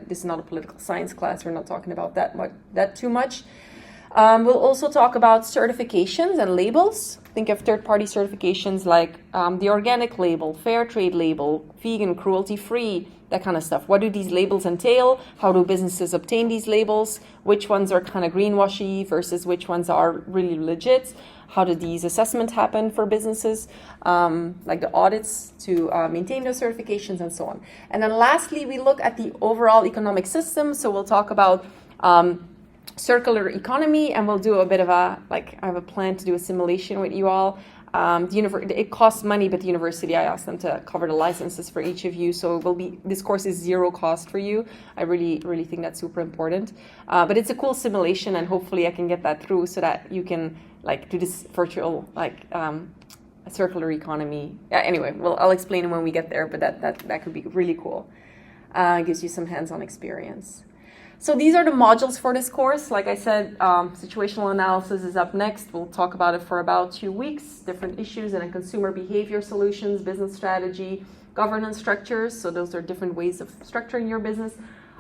S4: This is not a political science class. We're not talking about that too much. We'll also talk about certifications and labels. Think of third-party certifications like the organic label, fair trade label, vegan, cruelty-free, that kind of stuff. What do these labels entail? How do businesses obtain these labels? Which ones are kind of greenwashy versus which ones are really legit? How do these assessments happen for businesses, like the audits to maintain those certifications and so on. And then lastly, we look at the overall economic system. So we'll talk about circular economy, and we'll do a bit of I have a plan to do a simulation with you all. It costs money, but the university, I asked them to cover the licenses for each of you. So this course is 0 cost for you. I really, really think that's super important. But it's a cool simulation, and hopefully I can get that through so that you can do this virtual circular economy. Anyway, I'll explain it when we get there, but that could be really cool. It gives you some hands-on experience. So these are the modules for this course. Like I said, situational analysis is up next. We'll talk about it for about 2 weeks, different issues, and then consumer behavior solutions, business strategy, governance structures. So those are different ways of structuring your business.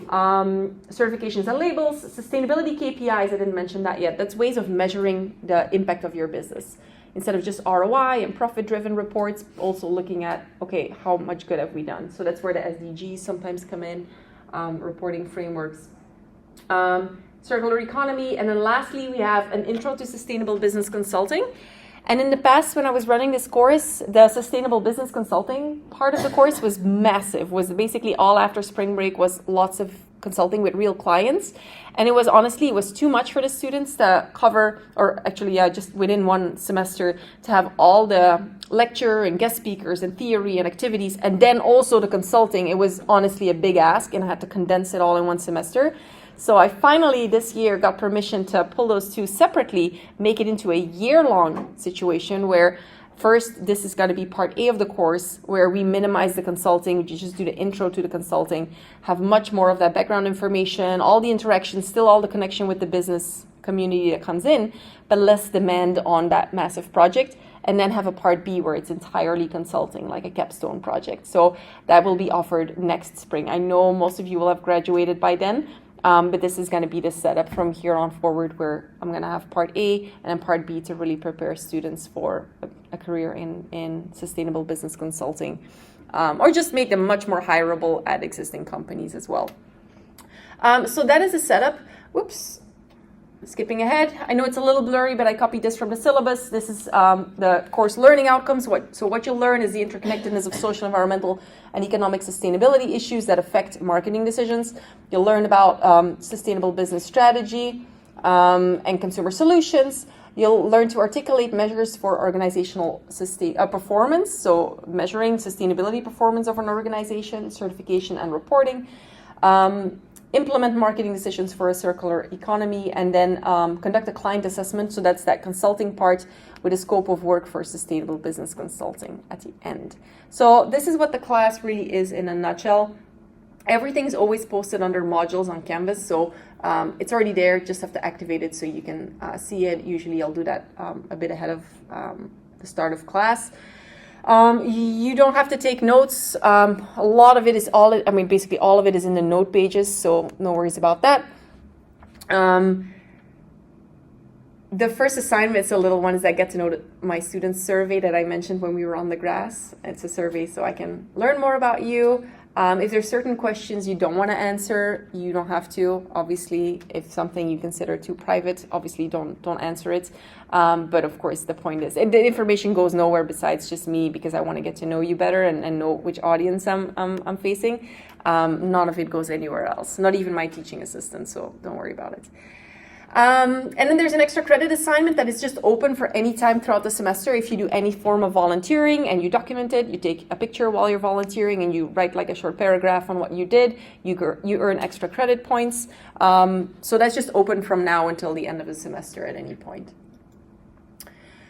S4: Certifications and labels, sustainability KPIs, I didn't mention that yet. That's ways of measuring the impact of your business. Instead of just ROI and profit-driven reports, also looking at, okay, how much good have we done? So that's where the SDGs sometimes come in, reporting frameworks. Circular economy, and then lastly we have an intro to sustainable business consulting. And in the past, when I was running this course, the sustainable business consulting part of the course was massive, was basically all after spring break, was lots of consulting with real clients. And it was too much for the students to cover, or actually, just within one semester to have all the lecture and guest speakers and theory and activities, and then also the consulting. It was honestly a big ask, and I had to condense it all in one semester. So I finally this year got permission to pull those two separately, make it into a year-long situation where first, this is going to be part A of the course, where we minimize the consulting. You just do the intro to the consulting, have much more of that background information, all the interactions, still all the connection with the business community that comes in, but less demand on that massive project. And then have a part B where it's entirely consulting, like a capstone project. So that will be offered next spring. I know most of you will have graduated by then, but this is going to be the setup from here on forward, where I'm going to have part A and then part B to really prepare students for a career in sustainable business consulting, or just make them much more hireable at existing companies as well. So that is the setup. Whoops. Skipping ahead, I know it's a little blurry, but I copied this from the syllabus. This is the course learning outcomes. What you'll learn is the interconnectedness of social, environmental, and economic sustainability issues that affect marketing decisions. You'll learn about sustainable business strategy and consumer solutions. You'll learn to articulate measures for organizational performance, so measuring sustainability performance of an organization, certification and reporting. Implement marketing decisions for a circular economy, and then conduct a client assessment. So that's that consulting part with a scope of work for sustainable business consulting at the end. So this is what the class really is in a nutshell. Everything's always posted under modules on Canvas, so it's already there. Just have to activate it so you can see it. Usually I'll do that a bit ahead of the start of class. You don't have to take notes. A lot of it is basically all of it is in the note pages, so no worries about that. The first assignment is a little one, is that get to know my students survey that I mentioned when we were on the grass. It's a survey so I can learn more about you. If there's certain questions you don't want to answer, you don't have to. Obviously, if something you consider too private, obviously don't answer it. But of course, the point is, the information goes nowhere besides just me, because I want to get to know you better and know which audience I'm facing. None of it goes anywhere else, not even my teaching assistant, so don't worry about it. And then there's an extra credit assignment that is just open for any time throughout the semester. If you do any form of volunteering and you document it, you take a picture while you're volunteering and you write like a short paragraph on what you did, you earn extra credit points. So that's just open from now until the end of the semester at any point.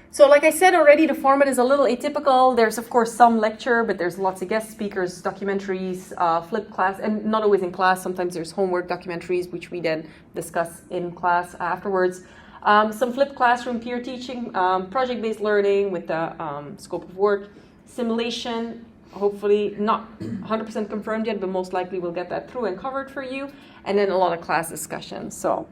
S4: So like I said already, the format is a little atypical. There's, of course, some lecture, but there's lots of guest speakers, documentaries, flipped class, and not always in class. Sometimes there's homework documentaries, which we then discuss in class afterwards. Some flipped classroom peer teaching, project-based learning with the scope of work, simulation, hopefully not 100% confirmed yet, but most likely we'll get that through and covered for you, and then a lot of class discussion. So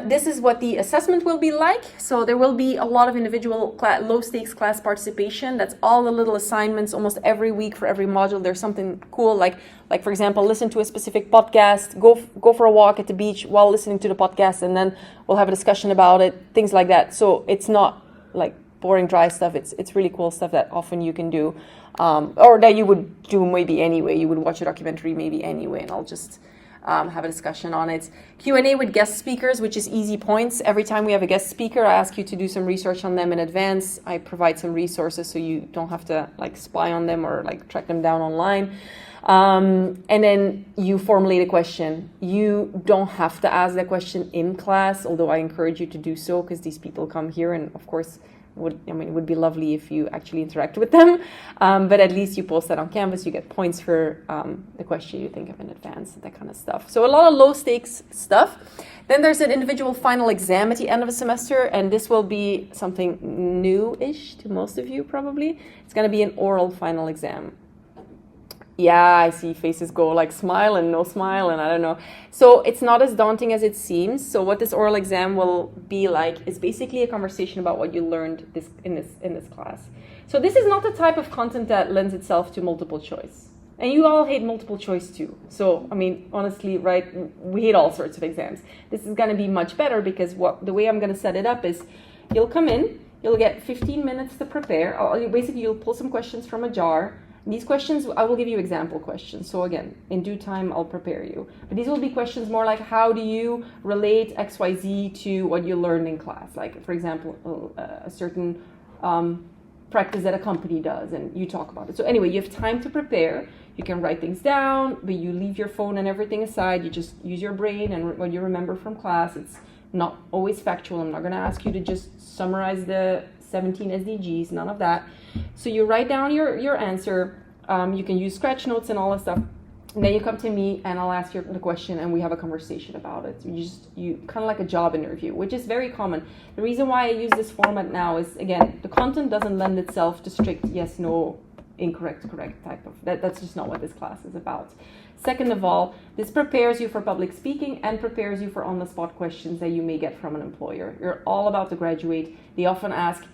S4: this is what the assessment will be like. So there will be a lot of individual low-stakes class participation. That's all the little assignments almost every week for every module. There's something cool, like for example, listen to a specific podcast, go for a walk at the beach while listening to the podcast, and then we'll have a discussion about it, things like that. So it's not like boring, dry stuff. It's really cool stuff that often you can do, or that you would do maybe anyway. You would watch a documentary maybe anyway, and I'll just have a discussion on it. Q&A with guest speakers, which is easy points. Every time we have a guest speaker, I ask you to do some research on them in advance. I provide some resources so you don't have to like spy on them or like track them down online. And then you formulate a question. You don't have to ask that question in class, although I encourage you to do so because these people come here, and of course it would be lovely if you actually interact with them, but at least you post that on Canvas. You get points for the question you think of in advance, that kind of stuff. So a lot of low stakes stuff. Then there's an individual final exam at the end of a semester, and this will be something new-ish to most of you probably. It's going to be an oral final exam. Yeah, I see faces go like smile and no smile, and I don't know. So it's not as daunting as it seems. So what this oral exam will be like is basically a conversation about what you learned in this class. So this is not the type of content that lends itself to multiple choice. And you all hate multiple choice too. So, I mean, honestly, right, we hate all sorts of exams. This is going to be much better because the way I'm going to set it up is you'll come in, you'll get 15 minutes to prepare. Basically, you'll pull some questions from a jar, These questions, I will give you example questions. So again, in due time, I'll prepare you. But these will be questions more like, how do you relate XYZ to what you learned in class? Like, for example, a certain practice that a company does, and you talk about it. So anyway, you have time to prepare. You can write things down, but you leave your phone and everything aside. You just use your brain and what you remember from class. It's not always factual. I'm not going to ask you to just summarize the 17 SDGs, none of that. So you write down your answer. You can use scratch notes and all that stuff. And then you come to me and I'll ask you the question and we have a conversation about it. You kind of like a job interview, which is very common. The reason why I use this format now is, again, the content doesn't lend itself to strict yes, no, incorrect, correct type of, that's just not what this class is about. Second of all, this prepares you for public speaking and prepares you for on-the-spot questions that you may get from an employer. You're all about to graduate. They often ask,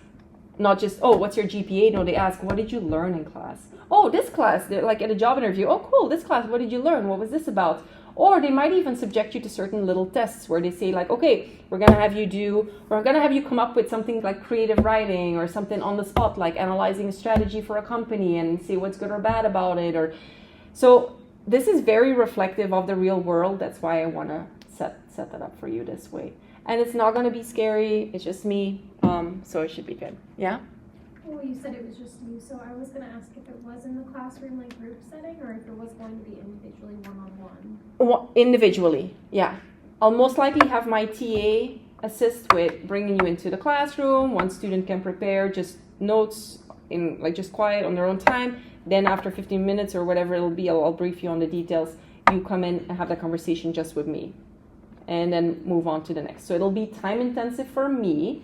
S4: not just, oh, what's your GPA? No, they ask, what did you learn in class? Oh, this class, they're like at a job interview. Oh, cool, this class, what did you learn? What was this about? Or they might even subject you to certain little tests where they say like, okay, we're going to have you come up with something like creative writing or something on the spot, like analyzing a strategy for a company and say what's good or bad about it. Or so this is very reflective of the real world. That's why I want to set that up for you this way. And it's not going to be scary. It's just me. So it should be good. Yeah?
S12: Well, you said it was just you, so I was going to ask if it was in the classroom, like group setting, or if it was going to be individually one-on-one.
S4: Individually, yeah. I'll most likely have my TA assist with bringing you into the classroom. One student can prepare just notes in like just quiet on their own time. Then after 15 minutes or whatever it'll be, I'll brief you on the details. You come in and have that conversation just with me, and then move on to the next. So it'll be time intensive for me,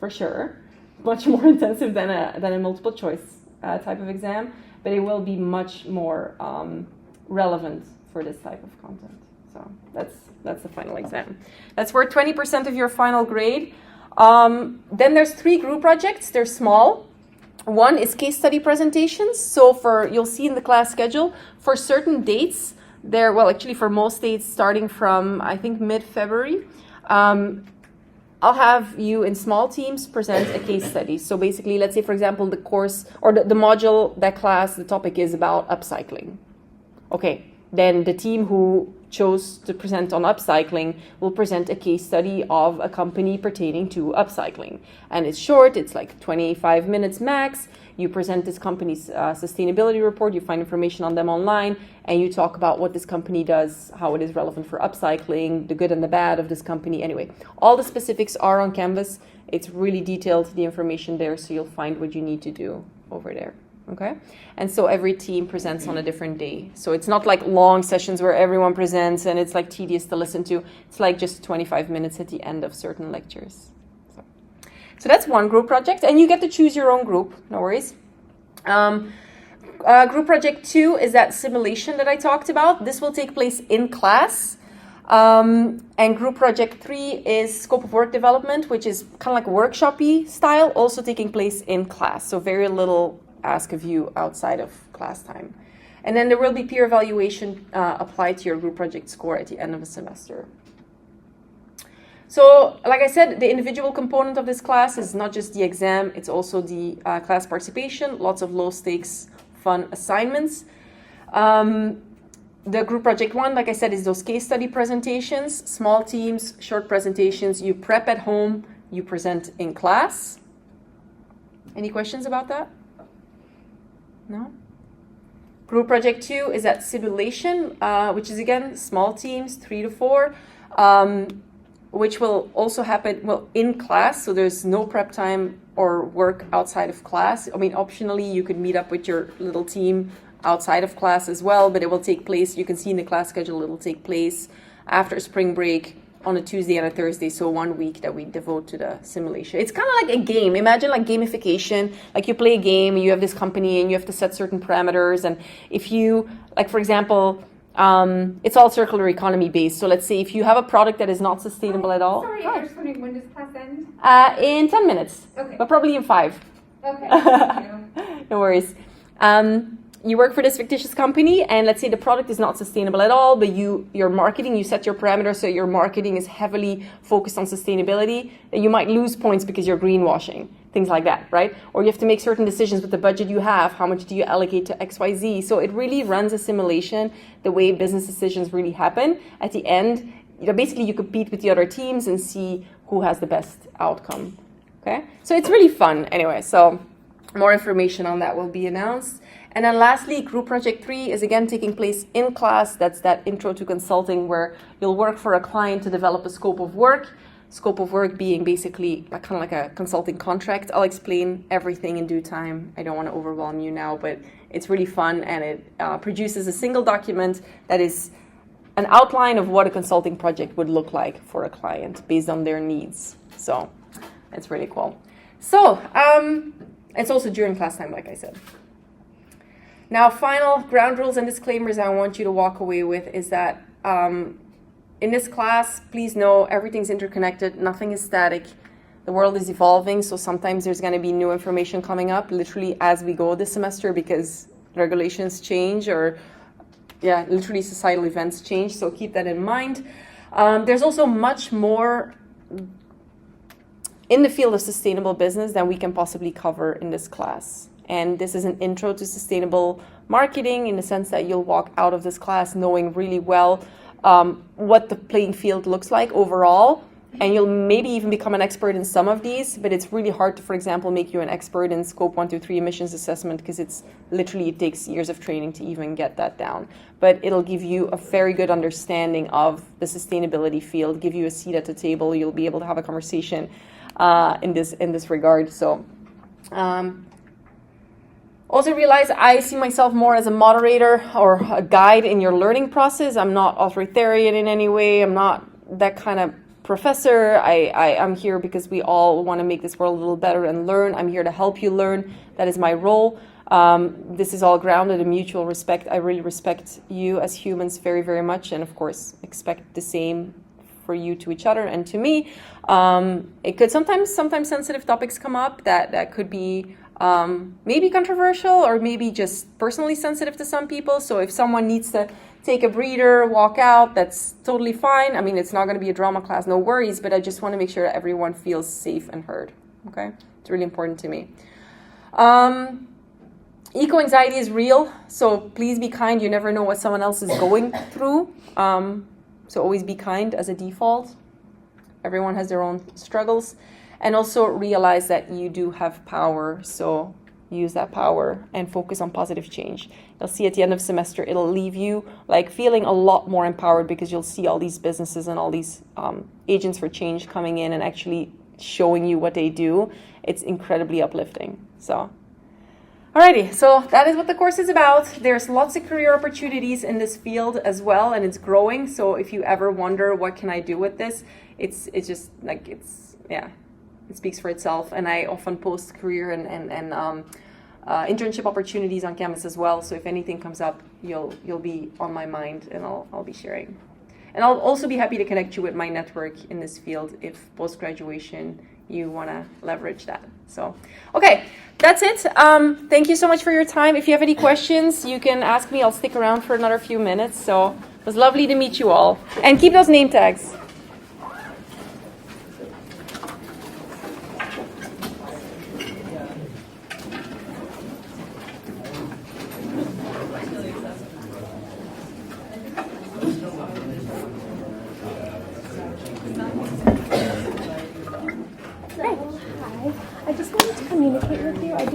S4: for sure. Much more intensive than a multiple choice type of exam, but it will be much more relevant for this type of content. So that's the final exam. That's worth 20% of your final grade. Then there's 3 group projects. They're small. One is case study presentations. So you'll see in the class schedule for certain dates. Actually for most dates starting from I think mid-February. I'll have you in small teams present a case study. So basically, let's say, for example, the course or the module, that class, the topic is about upcycling. Okay, then the team who chose to present on upcycling will present a case study of a company pertaining to upcycling. And it's short, it's like 25 minutes max. You present this company's sustainability report, you find information on them online, and you talk about what this company does, how it is relevant for upcycling, the good and the bad of this company. Anyway, all the specifics are on Canvas. It's really detailed, the information there, so you'll find what you need to do over there. Okay? And so every team presents on a different day. So it's not like long sessions where everyone presents and it's like tedious to listen to. It's like just 25 minutes at the end of certain lectures. So that's one group project, and you get to choose your own group, no worries. Group project 2 is that simulation that I talked about. This will take place in class. And group project 3 is scope of work development, which is kind of like workshop-y style, also taking place in class. So very little ask of you outside of class time. And then there will be peer evaluation applied to your group project score at the end of the semester. So, like I said, the individual component of this class is not just the exam, it's also the class participation, lots of low-stakes, fun assignments. The group project 1, like I said, is those case study presentations, small teams, short presentations. You prep at home, you present in class. Any questions about that? No? Group project 2 is that simulation, which is, again, small teams, 3 to 4. Which will also happen, in class, so there's no prep time or work outside of class. I mean, optionally, you could meet up with your little team outside of class as well, but it will take place, you can see in the class schedule, it will take place after spring break on a Tuesday and a Thursday, so 1 week that we devote to the simulation. It's kind of like a game. Imagine like gamification, like you play a game, you have this company, and you have to set certain parameters, and if you, like for example, it's all circular economy based. So let's say if you have a product that is not sustainable at all.
S13: Sorry, I was wondering, when does class end?
S4: In 10 minutes. Okay. But probably in 5.
S13: Okay, thank you.
S4: No worries. You work for this fictitious company, and let's say the product is not sustainable at all, but your marketing, you set your parameters so your marketing is heavily focused on sustainability, then you might lose points because you're greenwashing. things like that, right? Or you have to make certain decisions with the budget you have. How much do you allocate to XYZ? So it really runs a simulation, the way business decisions really happen. At the end, basically you compete with the other teams and see who has the best outcome. Okay, so it's really fun anyway. So more information on that will be announced. And then lastly, Group Project 3 is again taking place in class. That's that intro to consulting where you'll work for a client to develop a scope of work. Scope of work being basically kind of like a consulting contract. I'll explain everything in due time. I don't want to overwhelm you now, but it's really fun, and it produces a single document that is an outline of what a consulting project would look like for a client based on their needs. So it's really cool. So it's also during class time, like I said. Now, final ground rules and disclaimers I want you to walk away with is that in this class, please know everything's interconnected, nothing is static. The world is evolving, so sometimes there's going to be new information coming up literally as we go this semester because regulations change or, literally societal events change, so keep that in mind. There's also much more in the field of sustainable business than we can possibly cover in this class. And this is an intro to sustainable marketing in the sense that you'll walk out of this class knowing really well what the playing field looks like overall. And you'll maybe even become an expert in some of these, but it's really hard to, for example, make you an expert in Scope 1, 2, 3 emissions assessment because it takes years of training to even get that down. But it'll give you a very good understanding of the sustainability field, give you a seat at the table. You'll be able to have a conversation in this regard. So also realize I see myself more as a moderator or a guide in your learning process. I'm not authoritarian in any way. I'm not that kind of professor. I'm here because we all want to make this world a little better and learn. I'm here to help you learn. That is my role. This is all grounded in mutual respect. I really respect you as humans very, very much, and of course expect the same for you to each other and to me. It could sometimes sensitive topics come up that could be maybe controversial or maybe just personally sensitive to some people. So if someone needs to take a breather, walk out, that's totally fine. I mean, it's not going to be a drama class, no worries, but I just want to make sure that everyone feels safe and heard, okay? It's really important to me. Eco-anxiety is real, so please be kind. You never know what someone else is going through, so always be kind as a default. Everyone has their own struggles. And also realize that you do have power, so use that power and focus on positive change. You'll see at the end of semester, it'll leave you like feeling a lot more empowered because you'll see all these businesses and all these agents for change coming in and actually showing you what they do. It's incredibly uplifting. So, alrighty, so that is what the course is about. There's lots of career opportunities in this field as well, and it's growing. So if you ever wonder what can I do with this, it's just like it speaks for itself. And I often post career and internship opportunities on campus as well. So if anything comes up, you'll be on my mind, and I'll be sharing. And I'll also be happy to connect you with my network in this field if post-graduation you want to leverage that. So, okay, that's it. Thank you so much for your time. If you have any questions, you can ask me. I'll stick around for another few minutes. So it was lovely to meet you all. And keep those name tags.
S12: I just wanted to communicate with you. I do